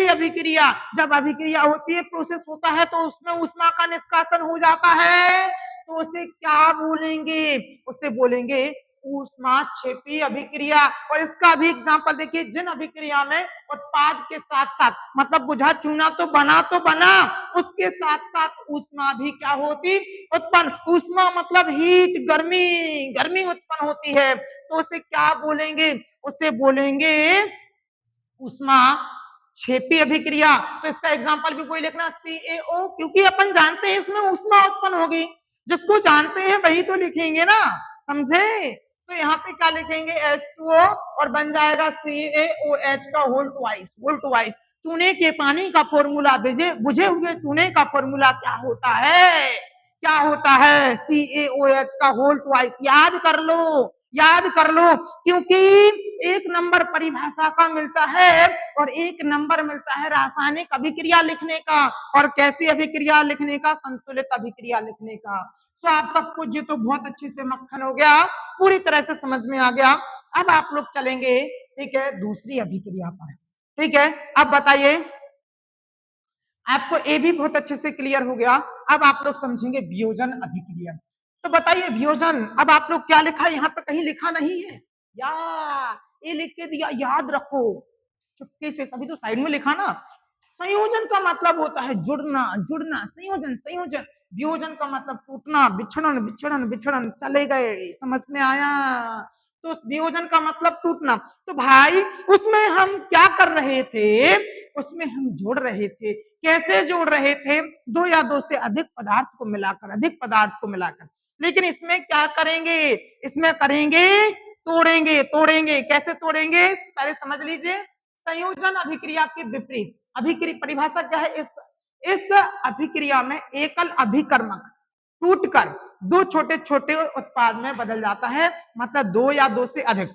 अभिक्रिया जब अभिक्रिया होती है, प्रोसेस होता है, तो उसमें ऊष्मा का निष्कासन हो जाता है, तो उसे क्या बोलेंगे? उसे बोलेंगे ऊष्माक्षेपी अभिक्रिया। और इसका भी एग्जांपल देखिए, जिन अभिक्रिया में उत्पाद के साथ साथ, मतलब बुझा चूना तो बना, उसके साथ साथ ऊष्मा भी क्या होती? उत्पन्न। ऊष्मा मतलब हीट, गर्मी, गर्मी उत्पन्न होती है, तो उसे क्या बोलेंगे? उसे बोलेंगे ऊष्मा क्षेपी अभिक्रिया, तो इसका एग्जांपल भी कोई लिखना CaO, क्योंकि अपन जानते हैं इसमें ऊष्मा उत्पन्न होगी, जिसको जानते हैं वही तो लिखेंगे ना, समझे। तो यहाँ पे क्या लिखेंगे H2O और बन जाएगा CaOH का होल ट्वाइस। चूने के पानी का फॉर्मूला, बुझे हुए चूने का फॉर्मूला क्या होता है, क्या होता है, CaOH का होल ट्वाइस। याद कर लो, क्योंकि एक नंबर परिभाषा का मिलता है और एक नंबर मिलता है रासायनिक अभिक्रिया लिखने का, और कैसी अभिक्रिया लिखने का, संतुलित अभिक्रिया लिखने का। तो आप सबको ये तो बहुत अच्छे से मक्खन हो गया, पूरी तरह से समझ में आ गया। अब आप लोग चलेंगे, ठीक है, दूसरी अभिक्रिया पर, ठीक है। अब बताइए, आपको ये भी बहुत अच्छे से क्लियर हो गया। अब आप लोग समझेंगे वियोजन अभिक्रिया। तो बताइए वियोजन, अब आप लोग क्या लिखा है, यहाँ पे कहीं लिखा नहीं है या ये लिख के दिया, याद रखो चुपके से, तभी तो साइड में लिखा ना। संयोजन का मतलब होता है जुड़ना, संयोजन। वियोजन का मतलब टूटना, बिछड़न, चले गए, समझ में आया। तो वियोजन का मतलब टूटना। तो भाई उसमें हम क्या कर रहे थे, उसमें हम जोड़ रहे थे। कैसे जोड़ रहे थे, दो या दो से अधिक पदार्थ को मिलाकर। लेकिन इसमें क्या करेंगे, इसमें करेंगे तोड़ेंगे। कैसे तोड़ेंगे, पहले समझ लीजिए। संयोजन अभिक्रिया के विपरीत, अभिक्रिया परिभाषा क्या है, इस अभिक्रिया में एकल अभिकर्मक टूटकर दो छोटे छोटे उत्पाद में बदल जाता है, मतलब दो या दो से अधिक।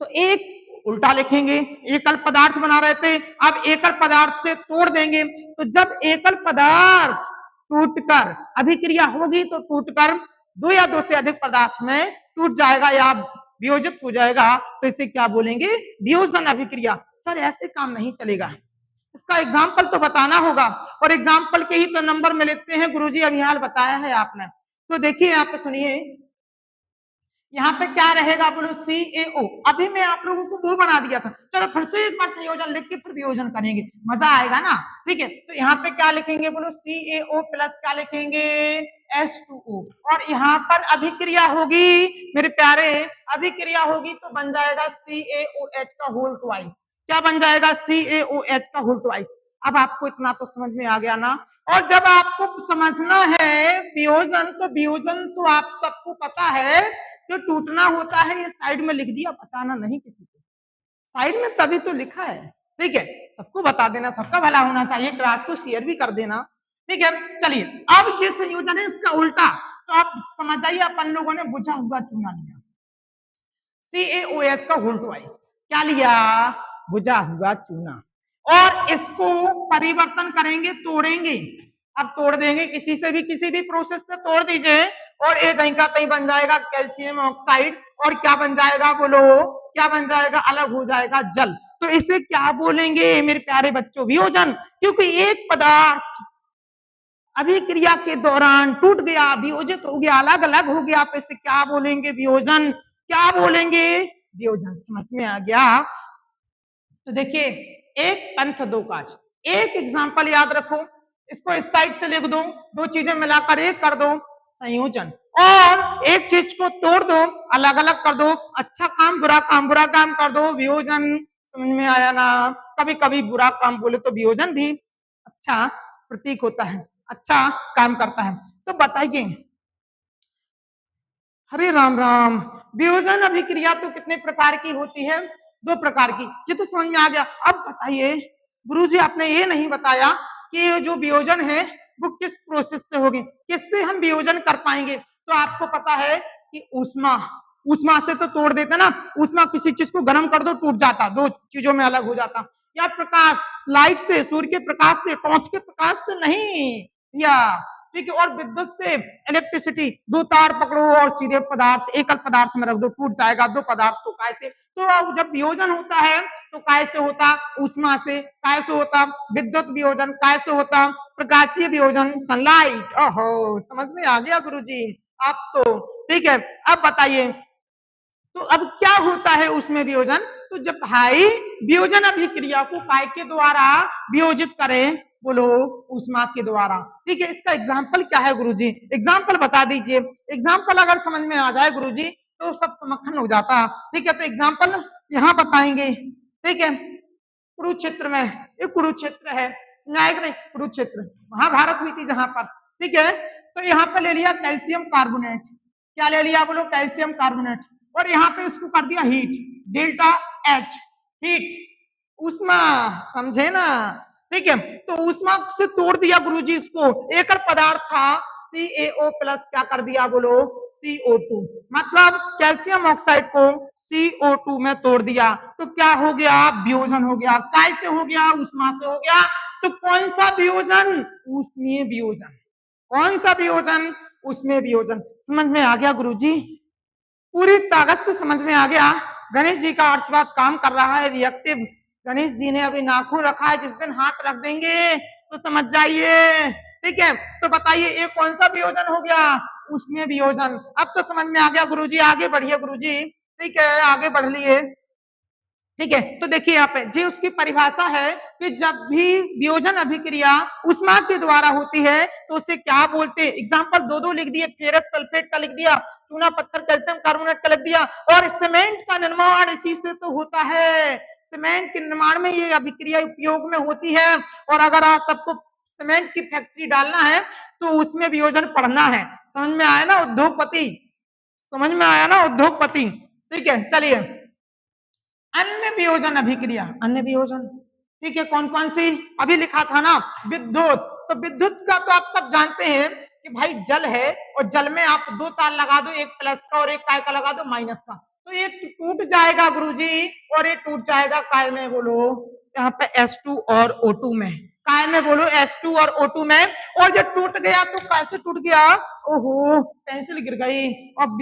तो एक उल्टा लिखेंगे, एकल पदार्थ बना रहे थे, अब एकल पदार्थ से तोड़ देंगे। तो जब एकल पदार्थ टूटकर अभिक्रिया होगी तो टूटकर दो या दो से अधिक पदार्थ में टूट जाएगा या वियोजित हो जाएगा, तो इसे क्या बोलेंगे, वियोजन अभिक्रिया। सर ऐसे काम नहीं चलेगा, इसका एग्जाम्पल तो बताना होगा, और एग्जाम्पल के ही तो नंबर मिलते हैं गुरुजी, अभी हाल बताया है आपने। तो देखिए यहाँ पे सुनिए, यहाँ पे क्या रहेगा, बोलो CaO। अभी मैं आप लोगों को वो बना दिया था, चलो फिर से एक बार संयोजन लिख के फिर वियोजन करेंगे, मजा आएगा ना, ठीक है। तो यहाँ पे क्या लिखेंगे, बोलो CaO प्लस क्या लिखेंगे, H2O, और यहाँ पर अभिक्रिया होगी मेरे प्यारे, अभिक्रिया होगी तो बन जाएगा CaOH का होल ट्वाइस। क्या बन जाएगा, CaOH का होल ट्वाइस। अब आपको इतना तो समझ में आ गया ना। और जब आपको समझना है वियोजन, तो वियोजन तो आप सबको पता है जो टूटना होता है, ये साइड में लिख दिया, बताना नहीं किसी को, साइड में तभी तो लिखा है, ठीक है। सबको बता देना, सबका भला होना चाहिए, क्लास को शेयर भी कर देना, ठीक है। चलिए अब जो संयोजन है इसका उल्टा, तो आप समझ जाइए, अपन लोगों ने बुझा हुआ चूना लिया, CaOH का होल ट्वाइस, क्या लिया, बुझा हुआ चूना, और इसको परिवर्तन करेंगे, तोड़ेंगे। अब तोड़ देंगे, किसी भी प्रोसेस से तोड़ दीजिए, और ये कहीं का कहीं बन जाएगा कैल्शियम ऑक्साइड, और क्या बन जाएगा, बोलो क्या बन जाएगा, अलग हो जाएगा जल। तो इसे क्या बोलेंगे मेरे प्यारे बच्चों, वियोजन। क्योंकि एक पदार्थ अभिक्रिया के दौरान टूट गया, वियोजित हो गया, अलग अलग हो गया, तो इसे क्या बोलेंगे, वियोजन। क्या बोलेंगे, वियोजन। समझ में आ गया। तो देखिए, एक पंथ दो काज, एक एग्जाम्पल याद रखो, इसको इस साइड से लिख दो, दो चीजें मिलाकर एक कर दो, संयोजन। और एक चीज को तोड़ दो, अलग अलग कर दो, अच्छा काम बुरा काम कर दो, वियोजन। समझ में आया ना। कभी कभी बुरा काम बोले तो वियोजन भी अच्छा प्रतीक होता है, अच्छा काम करता है। तो बताइए, हरे राम राम, वियोजन अभिक्रिया तो कितने प्रकार की होती है, दो प्रकार की, ये तो समझ में आ गया। अब बताइए गुरुजी, आपने ये नहीं बताया कि जो वियोजन है वो किस प्रोसेस से होगी, किससे हम वियोजन कर पाएंगे। तो आपको पता है कि ऊष्मा से तो तोड़ देते ना, ऊष्मा किसी चीज को गर्म कर दो टूट जाता, दो चीजों में अलग हो जाता, या प्रकाश, लाइट से, सूर्य के प्रकाश से, टॉर्च के प्रकाश से नहीं, या ठीक है, और विद्युत से, इलेक्ट्रिसिटी, दो तार पकड़ो और सीधे पदार्थ एकल पदार्थ में रख दो, टूट जाएगा, दो पदार्थ तो कैसे। तो जब वियोजन होता है तो कैसे होता, ऊष्मा से, कैसे होता विद्युत वियोजन, कैसे होता प्रकाशीय वियोजन, सनलाइट। ओहो, समझ में आ गया गुरुजी आप तो, ठीक है। अब बताइए, तो अब क्या होता है उसमें वियोजन, तो जब भाई वियोजन अभिक्रिया को काय के द्वारा वियोजित करें, बोलो ऊष्मा के द्वारा, ठीक है। इसका एग्जाम्पल क्या है गुरुजी, एग्जाम्पल बता दीजिए। एग्जाम्पल अगर समझ में आ जाए गुरुजी तो सब समखन हो जाता, ठीक है। तो एग्जाम्पल यहाँ बताएंगे, ठीक है। कुरुक्षेत्र में, ये कुरुक्षेत्र है, नायक नहीं कुरुक्षेत्र, महाभारत हुई थी जहां पर, ठीक है। तो यहाँ पे ले लिया कैल्शियम कार्बोनेट, क्या ले लिया बोलो, कैल्शियम कार्बोनेट, और यहाँ पे उसको कर दिया हीट, डेल्टा एच, हीट, ऊष्मा, समझे ना, ठीक है। तो ऊष्मा से तोड़ दिया गुरुजी इसको, एकल पदार्थ था CaO प्लस, क्या कर दिया बोलो, CO2, मतलब कैल्शियम ऑक्साइड को CO2 में तोड़ दिया, तो क्या हो गया, वियोजन हो गया, कैसे हो गया, ऊष्मा से हो गया। तो कौन सा वियोजन, ऊष्मीय वियोजन, कौन सा वियोजन, ऊष्मीय वियोजन। समझ में आ गया गुरुजी, पूरी ताकत से समझ में आ गया। गणेश जी का आशीर्वाद काम कर रहा है, रिएक्टिव, गणेश जी ने अभी नाखून रखा है, जिस दिन हाथ रख देंगे तो समझ जाइए, ठीक है। तो बताइए ये कौन सा वियोजन हो गया, उसमें वियोजन। अब तो समझ में आ गया गुरुजी, आगे बढ़िए गुरुजी, ठीक है, आगे बढ़ लिए, ठीक है। तो देखिए यहाँ पे जी उसकी परिभाषा है कि जब भी वियोजन अभिक्रिया ऊष्मा के द्वारा होती है तो उसे क्या बोलते हैं। एग्जाम्पल दो दो लिख दिए, फेरस सल्फेट का लिख दिया, चूना पत्थर कैल्शियम कार्बोनेट का लिख दिया, और सीमेंट का निर्माण इसी से तो होता है, सीमेंट के निर्माण में ये अभिक्रिया उपयोग में होती है। और अगर आप सबको सीमेंट की फैक्ट्री डालना है तो उसमें वियोजन पढ़ना है, समझ में आया ना उद्योगपति, समझ में आया ना उद्योगपति, ठीक है। चलिए अन्य वियोजन अभिक्रिया, अन्य वियोजन, ठीक है, कौन कौन सी, अभी लिखा था ना विद्युत, तो विद्युत का तो आप सब जानते हैं कि भाई जल है, और जल में आप दो तार लगा दो, एक प्लस का और एक काय का लगा दो माइनस का, तो ये टूट जाएगा गुरुजी, और ये टूट जाएगा काय में बोलो, यहाँ पे S2 और O2 में, काय में बोलो S2 और O2 में। और जब टूट गया तो कैसे टूट गया, ओहो पेंसिल गिर गई, अब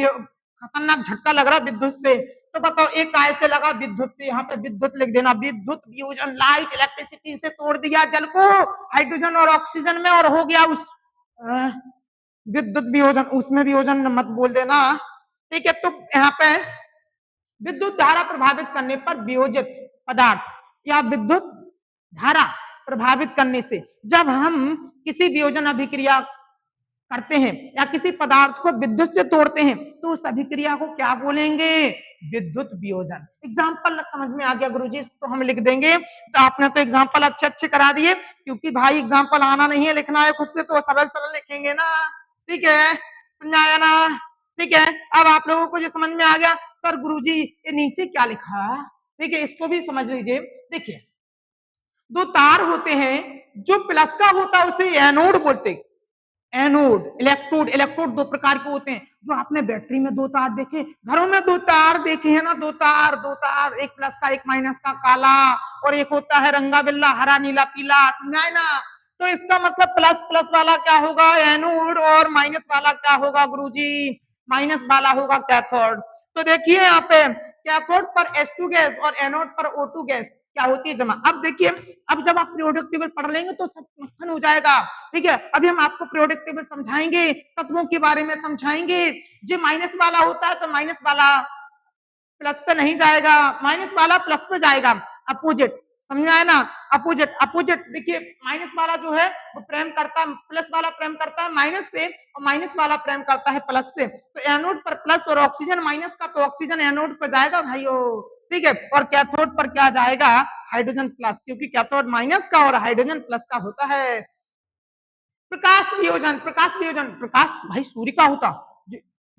खतरनाक झटका लग रहा विद्युत से, तो बताओ एक काय से लगा, विद्युत से, यहाँ पे विद्युत लिख देना, विद्युत वियोजन, लाइट इलेक्ट्रिसिटी से तोड़ दिया जल को हाइड्रोजन और ऑक्सीजन में, और हो गया उस विद्युत वियोजन, उसमें वियोजन मत बोल देना, ठीक है। तो यहाँ पे विद्युत धारा प्रभावित करने पर वियोजित पदार्थ या विद्युत धारा प्रभावित करने से जब हम किसी वियोजन अभिक्रिया करते हैं या किसी पदार्थ को विद्युत से तोड़ते हैं तो उस अभिक्रिया को क्या बोलेंगे, विद्युत वियोजन। एग्जाम्पल समझ में आ गया गुरुजी, तो हम लिख देंगे, तो आपने तो एग्जाम्पल अच्छे अच्छे करा दिए, क्योंकि भाई एग्जाम्पल आना नहीं है, लिखना है खुद से, तो सरल सरल लिखेंगे ना, ठीक है, समझाया ना, ठीक है। अब आप लोगों को जो समझ में आ गया, सर गुरुजी ये नीचे क्या लिखा, ठीक है, इसको भी समझ लीजिए। देखिए दो तार होते हैं, जो प्लस का होता है उसे एनोड बोलते हैं, एनोड, इलेक्ट्रोड, इलेक्ट्रोड दो प्रकार के होते हैं, जो आपने बैटरी में दो तार देखे, घरों में दो तार देखे हैं ना, दो तार, दो तार, एक प्लस का एक माइनस का काला, और एक होता है रंगा बिल्ला हरा नीला पीला, समझाए ना। तो इसका मतलब प्लस प्लस वाला क्या होगा एनोड, और माइनस वाला क्या होगा गुरुजी, माइनस वाला होगा कैथोड। तो देखिए यहाँ पे कैथोड पर H2 गैस और एनोड पर O2 गैस क्या होती है जमा। अब देखिए, अब जब आप पीरियोडिक टेबल पढ़ लेंगे तो सब मक्खन हो जाएगा, ठीक है। अभी हम आपको पीरियोडिक टेबल समझाएंगे, तत्वों के बारे में समझाएंगे, जो माइनस वाला होता है तो माइनस वाला प्लस पे नहीं जाएगा, माइनस वाला प्लस पे जाएगा, अपोजिट, समझ आया ना, अपोजिट, अपोजिट। देखिए माइनस वाला जो है वो प्रेम करता है, प्लस वाला प्रेम करता है माइनस से, और माइनस वाला प्रेम करता है प्लस से। तो एनोड पर प्लस और ऑक्सीजन माइनस का, तो ऑक्सीजन एनोड पर जाएगा भाइयों, ठीक है। और कैथोड पर क्या जाएगा, हाइड्रोजन प्लस, क्योंकि कैथोड माइनस का और हाइड्रोजन प्लस का होता है। प्रकाश वियोजन, प्रकाश वियोजन, प्रकाश भाई सूर्य का होता,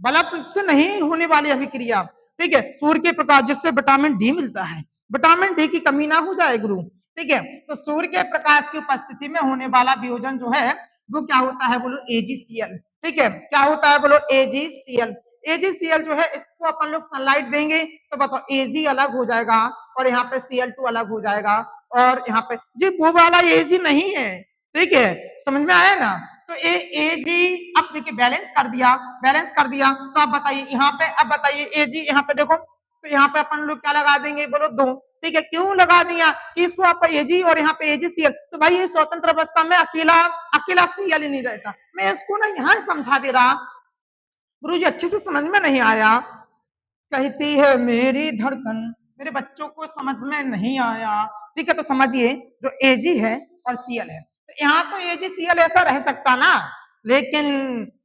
बल्ब से नहीं होने वाली अभिक्रिया, ठीक है, सूर्य के प्रकाश जिससे विटामिन डी मिलता है, विटामिन डी की कमी ना हो जाए गुरु, ठीक है। तो सूर्य के प्रकाश की उपस्थिति में होने वाला वियोजन जो है वो क्या होता है बोलो, AgCl, ठीक है, क्या होता है बोलो, AgCl। AgCl जो है इसको अपन लोग सनलाइट देंगे तो बताओ Ag अलग हो जाएगा, और यहाँ पे Cl2 अलग हो जाएगा, और यहाँ पे जी वो वाला Ag नहीं है, ठीक है, समझ में आया ना। तो ए Ag, अब देखिए बैलेंस कर दिया, बैलेंस कर दिया, तो अब बताइए यहाँ पे, अब बताइए Ag यहाँ पे देखो, तो यहाँ पे अपन लोग क्या लगा देंगे बोलो, दो, ठीक है। क्यों लगा दिया कि इसको आप Ag और यहाँ पे AgCl, तो भाई ये स्वतंत्र अवस्था में अकेला अकेला Cl ही नहीं रहता। मैं इसको ना यहाँ समझा दे रहा, गुरु जी अच्छे से समझ में नहीं आया, कहती है मेरी धड़कन, मेरे बच्चों को समझ में नहीं आया, ठीक है। तो समझिए जो Ag है और Cl है, तो यहाँ तो AgCl ऐसा रह सकता ना, लेकिन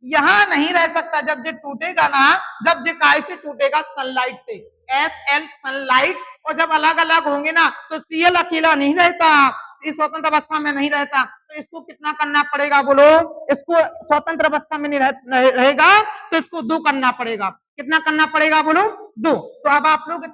यहाँ नहीं रह सकता, जब ये टूटेगा ना, जब ये काय से टूटेगा, सनलाइट से, SL सनलाइट, और जब अलग अलग होंगे ना तो Cl अकेला नहीं रहता, इस स्वतंत्र अवस्था में नहीं रहता, तो इसको कितना करना पड़ेगा बोलो, इसको स्वतंत्र अवस्था में नहीं रहेगा तो इसको 2 करना पड़ेगा। कितना करना पड़ेगा बोलो, 2। तो अब आप लोग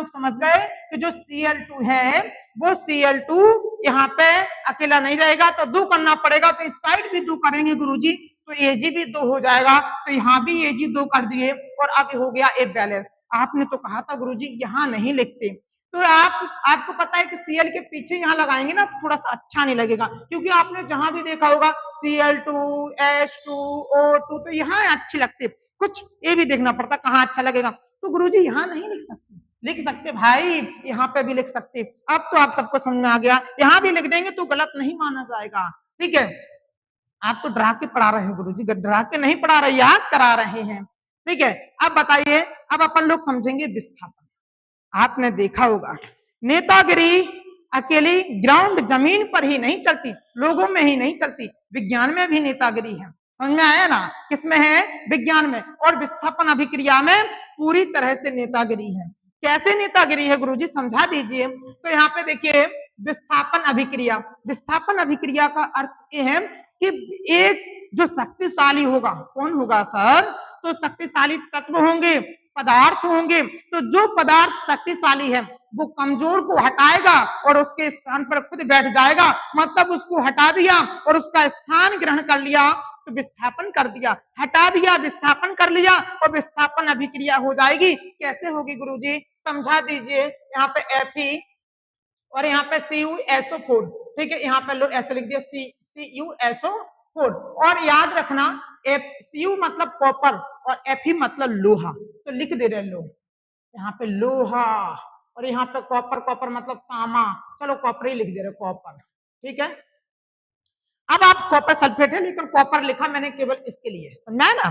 समझ गए कि जो Cl2 है वो Cl2 यहाँ पे अकेला नहीं रहेगा तो 2 करना पड़ेगा, तो इस साइड भी 2 करेंगे गुरुजी तो Ag भी 2 हो जाएगा, तो यहाँ भी Ag 2 कर दिए और अब हो गया ए बैलेंस। आपने तो कहा था गुरुजी यहाँ नहीं लिखते, तो आपको पता है कि Cl के पीछे यहाँ लगाएंगे ना थोड़ा सा अच्छा नहीं लगेगा, क्योंकि आपने जहां भी देखा होगा Cl2 H2 O2 तो यहाँ अच्छे लगते, कुछ ये भी देखना पड़ता कहाँ अच्छा लगेगा। तो गुरुजी यहाँ नहीं लिख सकते भाई, यहाँ पे भी लिख सकते। अब तो आप सबको समझ में आ गया, यहाँ भी लिख देंगे तो गलत नहीं माना जाएगा, ठीक है। आप तो डरा के पढ़ा रहे हैं गुरुजी, डरा के नहीं पढ़ा रहे, याद करा रहे हैं, ठीक है। अब बताइए, अब अपन लोग समझेंगे विस्थापन। आपने देखा होगा नेतागिरी अकेली ग्राउंड जमीन पर ही नहीं चलती, लोगों में ही नहीं चलती, विज्ञान में भी नेतागिरी है, समझ में आया ना, किसमें है, विज्ञान में, और विस्थापन अभिक्रिया में पूरी तरह से नेतागिरी है। कैसे नेतागिरी है गुरुजी समझा दीजिए। तो यहाँ पे देखिए विस्थापन अभिक्रिया, विस्थापन अभिक्रिया का अर्थ ये है कि एक जो शक्तिशाली होगा, कौन होगा सर, तो शक्तिशाली तत्व होंगे, पदार्थ होंगे, तो जो पदार्थ शक्तिशाली है वो कमजोर को हटाएगा और उसके स्थान पर खुद बैठ जाएगा, मतलब उसको हटा दिया और उसका स्थान ग्रहण कर लिया तो विस्थापन कर दिया, हटा दिया विस्थापन कर लिया और विस्थापन अभिक्रिया हो जाएगी। कैसे होगी गुरुजी समझा दीजिए। यहाँ पे Fe और यहाँ पे CuSO4, ठीक है, यहाँ पे लो ऐसे लिख दिया CuSO4, और याद रखना Cu मतलब कॉपर और Fe मतलब लोहा, तो लिख दे रहे लोग यहाँ पे लोहा, और यहाँ पे कॉपर, कॉपर मतलब तांबा, चलो कॉपर ही लिख दे रहे कॉपर, ठीक है। अब आप कॉपर सल्फेट है लेकिन कॉपर लिखा मैंने केवल इसके लिए, समझा ना।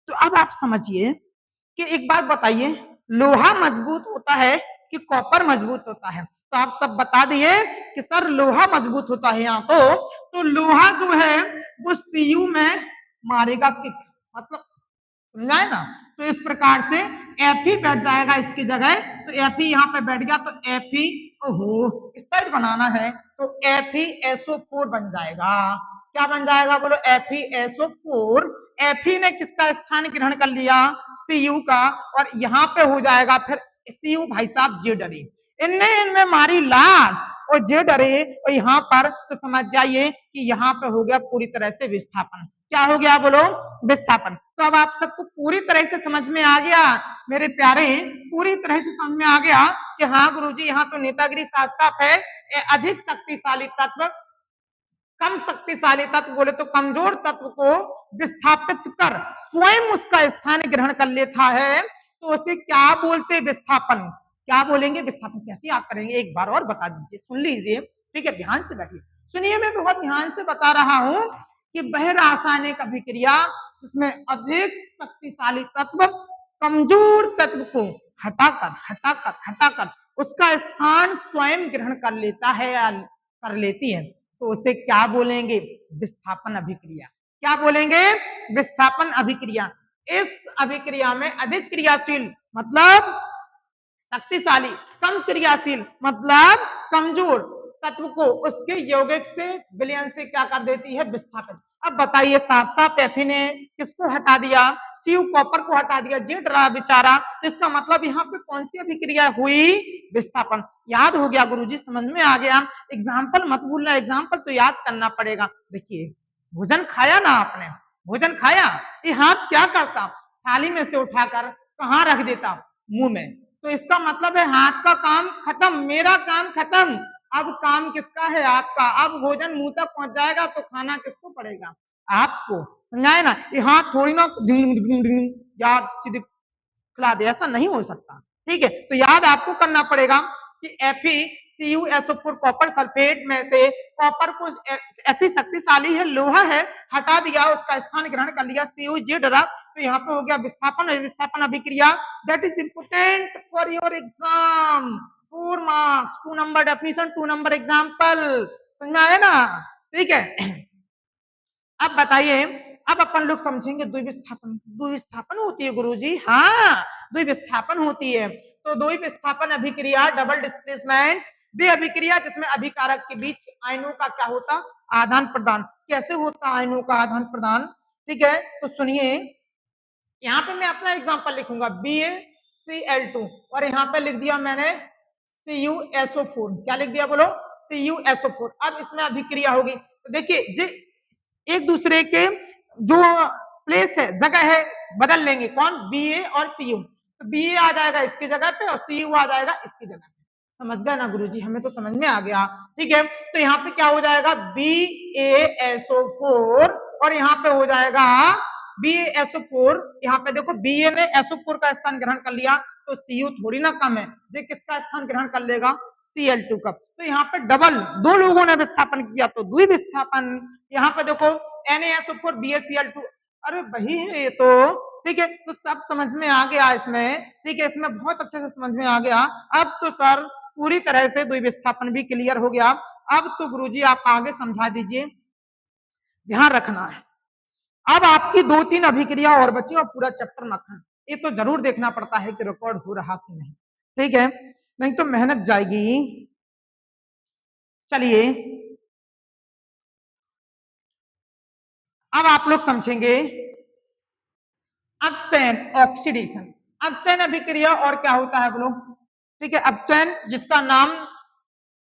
तो अब आप समझिए कि एक बात बताइए, लोहा मजबूत होता है कि कॉपर मजबूत होता है, तो आप सब बता दिए कि सर लोहा मजबूत होता है यहाँ तो लोहा जो है वो Cu में मारेगा किक, मतलब समझाए ना। तो इस प्रकार से Fe बैठ जाएगा इसकी जगह, तो Fe यहाँ पे बैठ गया तो Fe, ओहो इस साइड बनाना है तो FeSO4 बन जाएगा। क्या बन जाएगा बोलो, FeSO4। Fe ने किसका स्थान ग्रहण कर लिया, Cu का, और यहाँ पे हो जाएगा फिर Cu भाई साहब जे डरे, इनमें मारी लात और जे डरे, और यहाँ पर तो समझ जाइए कि यहाँ पे हो गया पूरी तरह से विस्थापन। क्या हो गया बोलो, विस्थापन। तो अब आप सबको पूरी तरह से समझ में आ गया मेरे प्यारे, पूरी तरह से समझ में आ गया कि हाँ गुरुजी यहाँ तो नेतागिरी साफ साफ है, अधिक शक्तिशाली तत्व कम शक्तिशाली तत्व बोले तो कमजोर तत्व को विस्थापित कर स्वयं उसका स्थान ग्रहण कर लेता है, तो उसे क्या बोलते, विस्थापन। क्या बोलेंगे, विस्थापन। कैसे याद करेंगे एक बार और बता दीजिए, सुन लीजिए, ठीक है, ध्यान से बैठिए सुनिए, मैं बहुत ध्यान से बता रहा हूं कि बहरासायनिक अभिक्रिया जिसमें अधिक शक्तिशाली तत्व कमजोर तत्व को हटाकर हटाकर हटाकर उसका स्थान स्वयं ग्रहण कर लेता है या कर लेती है, तो उसे क्या बोलेंगे, विस्थापन अभिक्रिया। क्या बोलेंगे, विस्थापन अभिक्रिया। इस अभिक्रिया में अधिक क्रियाशील मतलब शक्तिशाली, कम क्रियाशील मतलब कमजोर तत्व को उसके यौगिक से विलयन से क्या कर देती है, विस्थापित। अब बताइए साफ साफ Fe ने किसको हटा दिया, Cu कॉपर को हटा दिया, जे डरा बेचारा, तो इसका मतलब यहाँ पे कौन सी अभिक्रिया हुई, विस्थापन। याद हो गया गुरुजी, समझ में आ गया। एग्जाम्पल मत भूलना, एग्जाम्पल तो याद करना पड़ेगा। देखिए भोजन खाया ना आपने, भोजन खाया, ये हाथ क्या करता, थाली में से उठाकर कहाँ रख देता, मुंह में, तो इसका मतलब है हाथ का काम खत्म, मेरा काम खत्म, अब काम किसका है, आपका। अब भोजन मुंह तक पहुंच जाएगा तो खाना किसको पड़ेगा, आपको, समझाए ना। ये हाथ थोड़ी ना याद सीधे खिला दे, ऐसा नहीं हो सकता, ठीक है। तो याद आपको करना पड़ेगा कि FeCuSO4 कॉपर सल्फेट में से कॉपर को, Fe शक्तिशाली है, लोहा है, हटा दिया, उसका स्थान ग्रहण कर लिया, Cu जे डरा, तो यहाँ पे हो गया विस्थापन। विस्थापन अभिक्रिया that is important for your exam, 4 marks, 2 number definition, 2 number example, समझ में आया ना, ठीक है। अब बताइए, अब अपन लोग समझेंगे द्विविस्थापन। द्विविस्थापन होती है गुरुजी, हाँ द्विविस्थापन होती है। तो द्वि विस्थापन अभिक्रिया, डबल डिस्प्लेसमेंट, वे अभिक्रिया जिसमें अभिकारक के बीच आयनों का क्या होता, आदान प्रदान। कैसे होता आयनों का आदान प्रदान, ठीक है, तो सुनिए, यहाँ पे मैं अपना एग्जांपल लिखूंगा BaCl2 और यहाँ पे लिख दिया मैंने CuSO4। क्या लिख दिया बोलो, CuSO4। अब इसमें अभिक्रिया होगी, तो देखिए एक दूसरे के जो प्लेस है, जगह है, बदल लेंगे। कौन, Ba और Cu, तो Ba आ जाएगा इसकी जगह पे और Cu आ जाएगा इसकी जगह पे। समझ गए ना गुरुजी, हमें तो समझ में आ गया, ठीक है। तो यहाँ पे क्या हो जाएगा, BaSO4 और यहाँ पे हो जाएगा BaSO4। यहाँ पे देखो Ba ने SO4 का स्थान ग्रहण कर लिया, तो Cu थोड़ी ना कम है, ये किसका स्थान ग्रहण कर लेगा, Cl2 का। तो यहाँ पे डबल, दो लोगों ने विस्थापन किया तो द्वि विस्थापन। यहाँ पे देखो NaSO4 BaCl2, अरे वही है ये तो, ठीक है। तो सब समझ में आ गया इसमें, ठीक है, इसमें बहुत अच्छे से समझ में आ गया। अब तो सर पूरी तरह से द्वि विस्थापन भी क्लियर हो गया। अब तो गुरुजी आप आगे समझा दीजिए, ध्यान रखना है। अब आपकी 2-3 अभिक्रिया और बची और पूरा चैप्टर मखन। ये तो जरूर देखना पड़ता है कि रिकॉर्ड हो रहा कि नहीं, ठीक है, नहीं तो मेहनत जाएगी। चलिए अब आप लोग समझेंगे अपचयन, ऑक्सीडेशन। अपचयन अभिक्रिया और क्या होता है बोलो, ठीक है। अपचयन जिसका नाम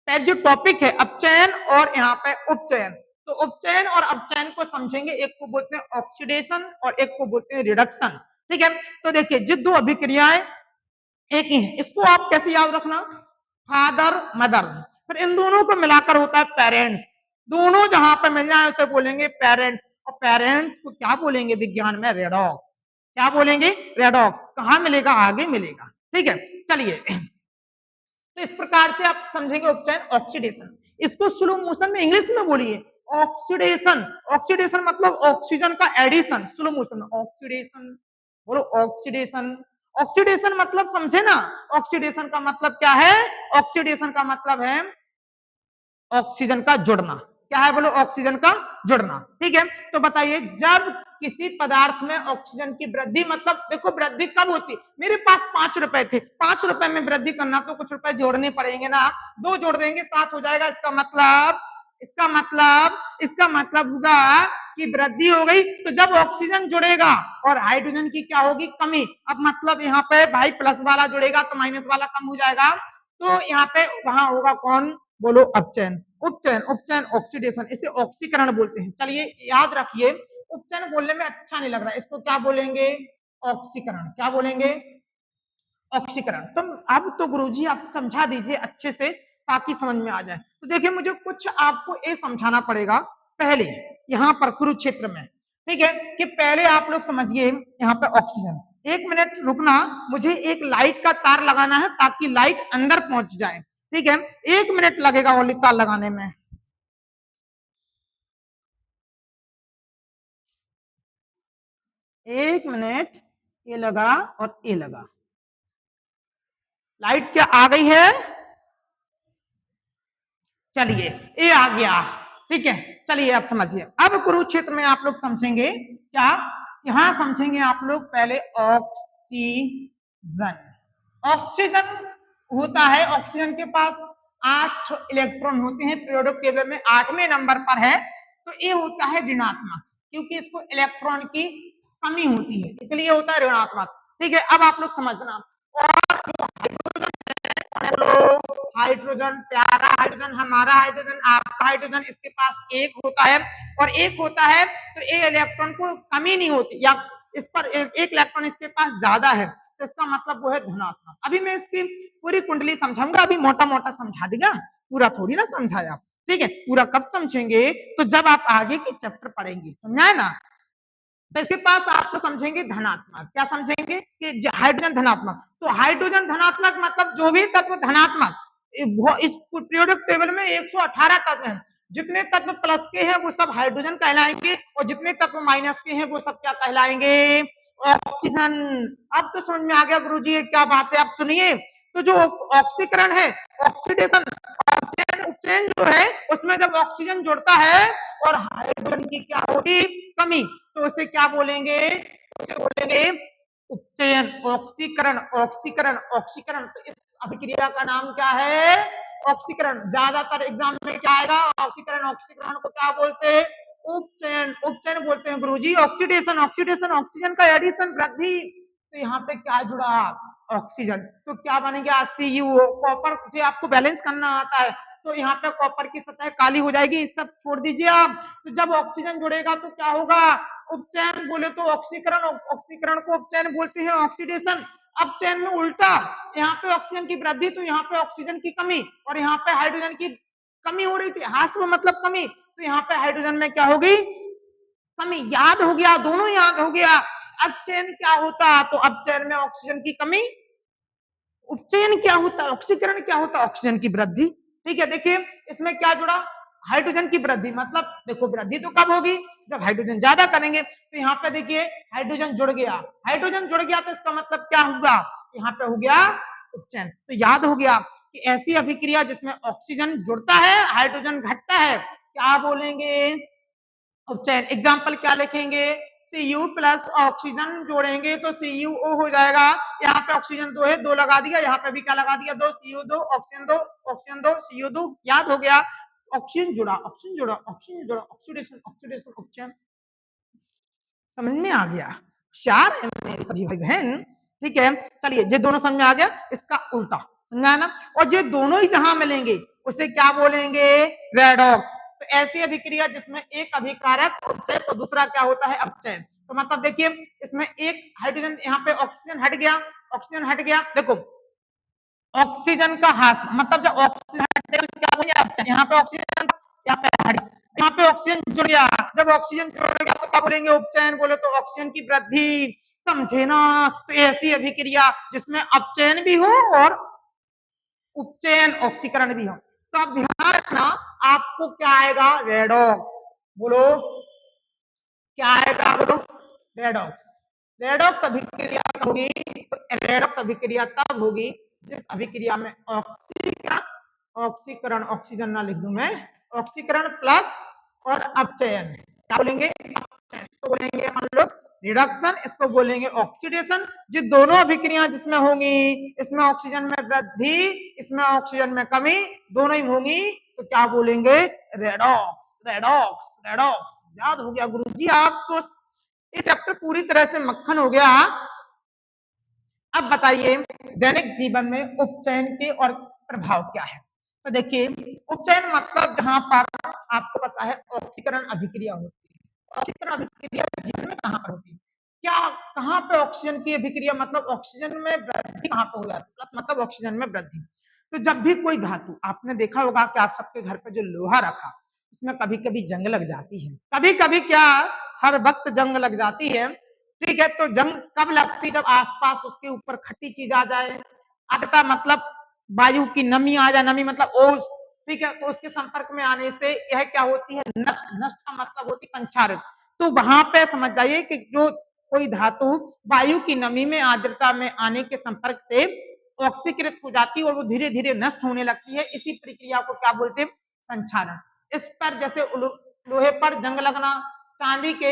जो टॉपिक है अपचयन और यहाँ पे उपचयन, तो उपचयन और अपचयन को समझेंगे। एक को बोलते हैं ऑक्सीडेशन और एक को बोलते हैं रिडक्शन, ठीक है। तो देखिए जो दो अभिक्रियाएं एक ही है, इसको आप कैसे याद रखना, फादर मदर, फिर इन दोनों को मिलाकर होता है पेरेंट्स। दोनों जहां पर मिल जाए उसे बोलेंगे पेरेंट्स, और पेरेंट्स को क्या बोलेंगे विज्ञान में, रेडॉक्स। क्या बोलेंगे, रेडॉक्स। कहां मिलेगा, आगे मिलेगा, ठीक है। चलिए तो इस प्रकार से आप समझेंगे उपचयन, ऑक्सीडेशन। इसको स्लो मोशन में इंग्लिश में बोलिए, ऑक्सीडेशन। ऑक्सीडेशन मतलब ऑक्सीजन का एडिशन, स्लो मोशन ऑक्सीडेशन, बोलो ऑक्सीडेशन। ऑक्सीडेशन मतलब समझे ना, ऑक्सीडेशन का मतलब क्या है, ऑक्सीडेशन का मतलब है ऑक्सीजन का जुड़ना। क्या है बोलो, ऑक्सीजन का जुड़ना, ठीक है। तो बताइए जब किसी पदार्थ में ऑक्सीजन की वृद्धि, मतलब देखो वृद्धि कब होती, मेरे पास 5 रुपए थे, 5 रुपए में वृद्धि करना तो कुछ रुपए जोड़ने पड़ेंगे ना, 2 जोड़ देंगे 7 हो जाएगा। इसका मतलब होगा कि वृद्धि हो गई। तो जब ऑक्सीजन जुड़ेगा और हाइड्रोजन की क्या होगी, कमी। अब मतलब यहाँ पे भाई प्लस वाला जुड़ेगा तो माइनस वाला कम हो जाएगा, तो यहाँ पे वहां होगा कौन, बोलो अपचयन। उपचयन, उपचयन ऑक्सीडेशन, इसे ऑक्सीकरण बोलते हैं। चलिए याद रखिए, उपचयन बोलने में अच्छा नहीं लग रहा है, इसको क्या बोलेंगे, ऑक्सीकरण। क्या बोलेंगे, ऑक्सीकरण। तो अब तो गुरुजी आप समझा दीजिए अच्छे से ताकि समझ में आ जाए। तो देखिए मुझे कुछ आपको ये समझाना पड़ेगा पहले यहाँ पर कुरुक्षेत्र में, ठीक है, कि पहले आप लोग समझिए यहाँ पे ऑक्सीजन। 1 मिनट रुकना, मुझे एक लाइट का तार लगाना है ताकि लाइट अंदर पहुंच जाए, ठीक है। 1 मिनट लगेगा वो तार लगाने में। एक मिनट, ये लगा और ये लगा, लाइट क्या आ गई है, चलिए ये आ गया, ठीक है। चलिए आप समझिए, अब कुरुक्षेत्र में आप लोग समझेंगे क्या, यहां समझेंगे आप लोग पहले ऑक्सीजन। ऑक्सीजन होता है, ऑक्सीजन के पास 8 इलेक्ट्रॉन होते हैं, पीरियोडिक टेबल में 8वें नंबर पर है। तो ये होता है ऋणात्मक, क्योंकि इसको इलेक्ट्रॉन की कमी होती है, इसलिए होता है ऋणात्मक, ठीक है। अब आप लोग समझना, और जो हाइड्रोजन, प्यारा हाइड्रोजन, हमारा हाइड्रोजन, आपका हाइड्रोजन, इसके पास एक होता है और एक होता है, तो ये इलेक्ट्रॉन को कमी नहीं होती, या इस पर एक इलेक्ट्रॉन इसके पास ज्यादा है, तो इसका मतलब वो है धनात्मक। अभी मैं इसकी पूरी कुंडली समझाऊंगा, अभी मोटा मोटा समझा देगा, पूरा थोड़ी ना समझाया, ठीक है। पूरा कब समझेंगे, तो जब आप आगे के चैप्टर पढ़ेंगे, समझाए ना। तो इसके पास आप तो समझेंगे धनात्मक, क्या समझेंगे कि हाइड्रोजन धनात्मक। तो हाइड्रोजन धनात्मक मतलब जो भी तत्व धनात्मक, इस पीरियोडिक टेबल में 118 तत्व हैं, जितने तत्व प्लस के हैं वो सब हाइड्रोजन कहलाएंगे और जितने तत्व माइनस के हैं वो सब क्या कहलाएंगे, ऑक्सीजन। अब तो समझ में आ गया गुरुजी ये क्या बात है, आप सुनिए। तो जो ऑक्सीकरण है, ऑक्सीडेशन, उपचयन जो है उसमें जब ऑक्सीजन जुड़ता है और हाइड्रोजन की क्या होती, कमी, तो उसे क्या बोलेंगे, उसे बोलेंगे उपचयन, ऑक्सीकरण, ऑक्सीकरण, ऑक्सीकरण। तो इस अभिक्रिया का नाम क्या है? ऑक्सीकरण। ज्यादातर एग्जाम में क्या आएगा? ऑक्सीकरण। ऑक्सीकरण को क्या बोलते हैं? उपचयन। उपचयन बोलते हैं गुरुजी। ऑक्सीडेशन, ऑक्सीडेशन ऑक्सीजन का एडिशन, वृद्धि। तो यहाँ पे क्या जुड़ा? ऑक्सीजन। तो क्या बनेगा? CuO। कॉपर से आपको बैलेंस करना आता है, तो यहाँ पे कॉपर की सतह काली हो जाएगी, इस सब छोड़ दीजिए आप। तो जब ऑक्सीजन जुड़ेगा तो क्या होगा? उपचयन। बोले तो ऑक्सीकरण, ऑक्सीकरण को उपचयन बोलते हैं, ऑक्सीडेशन। अब चयन में उल्टा, यहाँ पे ऑक्सीजन की वृद्धि तो यहाँ पे ऑक्सीजन की कमी, और यहाँ पे हाइड्रोजन की कमी हो रही थी। ह्रास मतलब कमी, तो यहाँ पे हाइड्रोजन में क्या होगी? कमी। याद हो गया? दोनों याद हो गया। अब चयन क्या होता? तो अब चयन में ऑक्सीजन की कमी। उपचयन क्या होता है? ऑक्सीकरण क्या होता है? ऑक्सीजन की वृद्धि। ठीक है, देखिए इसमें क्या जुड़ा? हाइड्रोजन की वृद्धि। मतलब देखो वृद्धि तो कब होगी? जब हाइड्रोजन ज्यादा करेंगे। तो यहाँ पे देखिए हाइड्रोजन जुड़ गया, हाइड्रोजन जुड़ गया तो इसका मतलब क्या होगा? यहाँ पे हो गया उपचयन। तो याद हो गया कि ऐसी अभिक्रिया जिसमें ऑक्सीजन जुड़ता है, हाइड्रोजन घटता है, क्या बोलेंगे? उपचयन। एग्जाम्पल क्या लिखेंगे? Cu प्लस ऑक्सीजन जोड़ेंगे तो CuO हो जाएगा। यहाँ पे ऑक्सीजन 2 है, 2 लगा दिया, यहाँ पे भी क्या लगा दिया? 2। Cu2, oxygen 2, oxygen 2, Cu2। याद हो गया? ऑक्सीजन जुड़ा, ऑक्सीजन जुड़ा, ऑक्सीजन जुड़ा, ऑक्सीडेशन, ऑक्सीडेशन, उपचयन। समझ में आ गया? होशियार है मेरी सभी भाई बहन। ठीक है, चलिए ये दोनों समझ में आ गया, इसका उल्टा समझा ना। और ये दोनों ही जहां मिलेंगे उसे क्या बोलेंगे? रेडॉक्स। तो ऐसी अभिक्रिया जिसमें एक अभिकारक उपचय तो दूसरा क्या होता है? अपचयन। तो मतलब देखिए इसमें एक हाइड्रोजन, यहाँ पे ऑक्सीजन हट गया, ऑक्सीजन हट गया। देखो ऑक्सीजन का ह्रास, मतलब जब ऑक्सीजन हटे तो क्या बोलेंगे? अपचयन। यहाँ पे ऑक्सीजन, यहाँ पे हट, यहाँ पे ऑक्सीजन जुड़ गया, जब ऑक्सीजन जुड़ गया तो क्या बोलेंगे? उपचयन। बोले तो ऑक्सीजन की वृद्धि। समझे ना? तो ऐसी अभिक्रिया जिसमें अपचयन भी हो और उपचयन, ऑक्सीकरण भी हो। तो अब ध्यान रखना, आपको क्या आएगा? रेडॉक्स। बोलो क्या आएगा? बोलो रेडॉक्स। रेडॉक्स अभिक्रिया होगी, रेडॉक्स अभिक्रिया तब होगी जिस अभिक्रिया में ऑक्सीकरण, ऑक्सीकरण ऑक्सीजन ना लिख दूं मैं, ऑक्सीकरण प्लस और अपचयन। क्या बोलेंगे? इसको बोलेंगे मान लो रिडक्शन, इसको बोलेंगे ऑक्सीडेशन। जो दोनों अभिक्रिया जिसमें होंगी, इसमें ऑक्सीजन में वृद्धि, इसमें ऑक्सीजन में कमी, दोनों ही होंगी, तो क्या बोलेंगे? रेडॉक्स। Redox, redox. याद हो गया गुरुजी? आपको ये चैप्टर पूरी तरह से मक्खन हो गया। अब बताइए दैनिक जीवन में उपचयन के और प्रभाव क्या है? तो देखिए उपचयन मतलब जहां पर आपको पता है ऑक्सीकरण अभिक्रिया होती है। ऑक्सीकरण अभिक्रिया जीवन में कहां पर होती है? क्या कहां पे ऑक्सीजन की अभिक्रिया, मतलब ऑक्सीजन में वृद्धि कहां पर हो जाती है? प्लस मतलब ऑक्सीजन में वृद्धि। तो जब भी कोई धातु, आपने देखा होगा कि आप सबके घर पे जो लोहा रखा उसमें कभी कभी जंग लग जाती है, कभी कभी क्या हर वक्त जंग लग जाती है। ठीक है, तो जंग कब लगती? जब आसपास उसके ऊपर खट्टी चीज आ जाए, आर्द्रता मतलब वायु की नमी आ जाए, नमी मतलब ओस। ठीक है, तो उसके संपर्क में आने से यह क्या होती है? नष्ट। नष्ट का मतलब होती है संचारित। तो वहां पे समझ जाइए कि जो कोई धातु वायु की नमी में, आर्द्रता में आने के संपर्क से ऑक्सीकृत हो जाती है और वो धीरे धीरे नष्ट होने लगती है, इसी प्रक्रिया को क्या बोलते हैं? संचारण। इस पर जैसे लोहे पर जंग लगना, चांदी के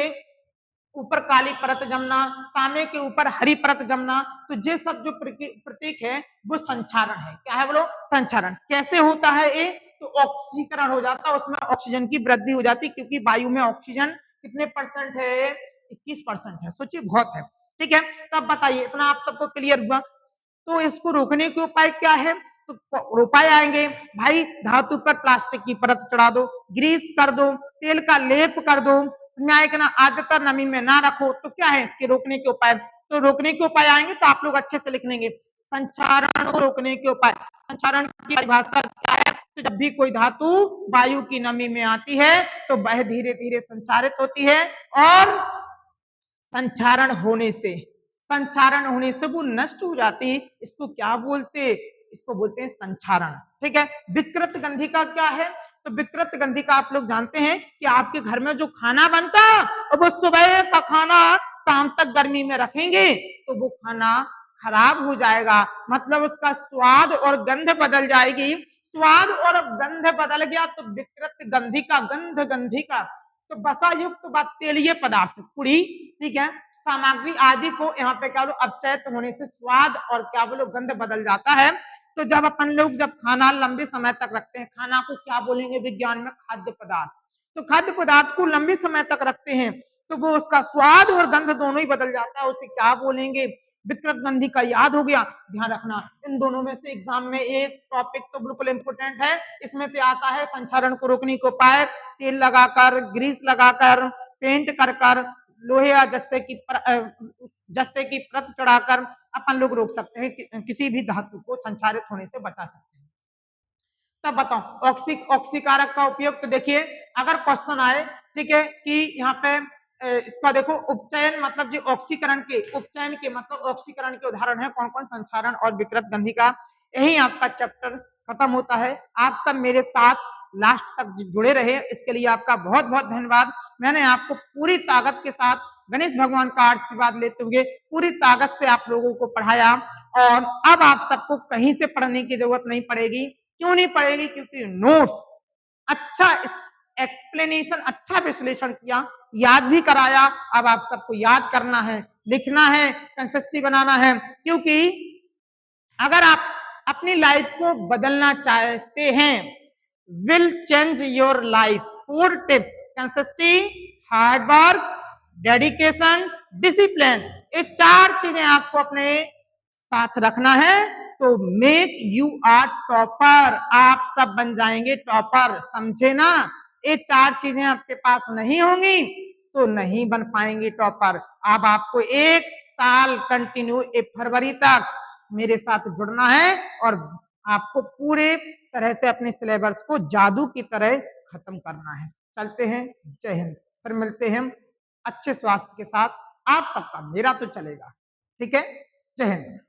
ऊपर काली परत जमना, तांबे के ऊपर हरी परत जमना, तो ये सब जो प्रतीक है वो संचारण है। क्या है? बोलो संचारण। कैसे होता है ये? तो ऑक्सीकरण हो जाता है, उसमें ऑक्सीजन की वृद्धि हो जाती, क्योंकि वायु में ऑक्सीजन कितने परसेंट है? 21% है। सोचिए बहुत है। ठीक है, तब बताइए इतना आप सबको क्लियर हुआ? तो इसको रोकने के उपाय क्या है? तो उपाय आएंगे भाई, धातु पर प्लास्टिक की परत चढ़ा दो, ग्रीस कर दो, तेल का लेप कर दो, ना आर्द्रता नमी में ना रखो। तो क्या है इसके रोकने के उपाय? तो रोकने के उपाय आएंगे तो आप लोग अच्छे से लिख लेंगे। संचारण को रोकने के उपाय। संचारण की परिभाषा क्या है? तो जब भी कोई धातु वायु की नमी में आती है तो वह धीरे धीरे संचारित होती है, और संचारण होने से, संचारण होने से वो नष्ट हो जाती। इसको क्या बोलते? इसको बोलते हैं संचारण। ठीक है, विकृत गंधिका क्या है? तो विकृत गंधिका आप लोग जानते हैं कि आपके घर में जो खाना बनता है और वो सुबह का खाना शाम तक गर्मी में रखेंगे तो वो खाना खराब हो जाएगा, मतलब उसका स्वाद और गंध बदल जाएगी। स्वाद और गंध बदल गया तो विकृत गंधिका, गंध गंधिका। तो वसा युक्त तेलीय पदार्थ, पुड़ी, ठीक है, सामग्री आदि को यहाँ पे क्या बोलो अपचयित होने से स्वाद और क्या बोलो गंध बदल जाता है। तो जब अपन लोग जब खाना लंबे समय तक रखते हैं, खाना को क्या बोलेंगे विज्ञान में, खाद्य पदार्थ। तो खाद्य पदार्थ को लंबे समय तक रखते हैं तो वो उसका स्वाद और गंध दोनों ही बदल जाता है, उसे क्या बोलेंगे, विकृत गंधी का याद हो गया, ध्यान रखना। इन दोनों में से एग्जाम में एक टॉपिक तो बिल्कुल इंपोर्टेंट है, इसमें से आता है संक्षारण को रोकने को उपाय, तेल लगाकर, ग्रीस लगाकर, पेंट कर कर, लोहे या जस्ते की परत चढ़ाकर अपन लोग रोक सकते हैं, किसी भी धातु को संचारित होने से बचा सकते हैं। तब बताओ ऑक्सीकारक का उपयोग, तो देखिए अगर क्वेश्चन आए, ठीक है, कि यहाँ पे इसका देखो उपचयन मतलब जो ऑक्सीकरण के, उपचयन के मतलब ऑक्सीकरण के उदाहरण है कौन कौन, संचारण और विकृत गंधी का, यही आपका चैप्टर खत्म होता है। आप सब मेरे साथ लास्ट तक जुड़े रहे, इसके लिए आपका बहुत बहुत धन्यवाद। मैंने आपको पूरी ताकत के साथ गणेश भगवान का आशीर्वाद लेते हुए पूरी ताकत से आप लोगों को पढ़ाया, और अब आप सबको कहीं से पढ़ने की जरूरत नहीं पड़ेगी। क्यों नहीं पड़ेगी, क्योंकि नोट्स अच्छा, एक्सप्लेनेशन अच्छा, विश्लेषण किया, याद भी कराया। अब आप सबको याद करना है, लिखना है, कंसिस्टेंसी बनाना है, क्योंकि अगर आप अपनी लाइफ को बदलना चाहते हैं, will change your life, 4 tips, consistency, hard work, dedication, discipline, ये 4 चीजें आपको अपने साथ रखना है, तो मेक यू आर टॉपर, आप सब बन जाएंगे टॉपर, समझे ना। ये 4 चीजें आपके पास नहीं होंगी तो नहीं बन पाएंगे टॉपर। अब आपको 1 साल कंटिन्यू, 1 फरवरी तक मेरे साथ जुड़ना है और आपको पूरे तरह से अपने सिलेबस को जादू की तरह खत्म करना है। चलते हैं, जय हिंद, फिर मिलते हैं अच्छे स्वास्थ्य के साथ। आप सबका, मेरा तो चलेगा, ठीक है, जय हिंद।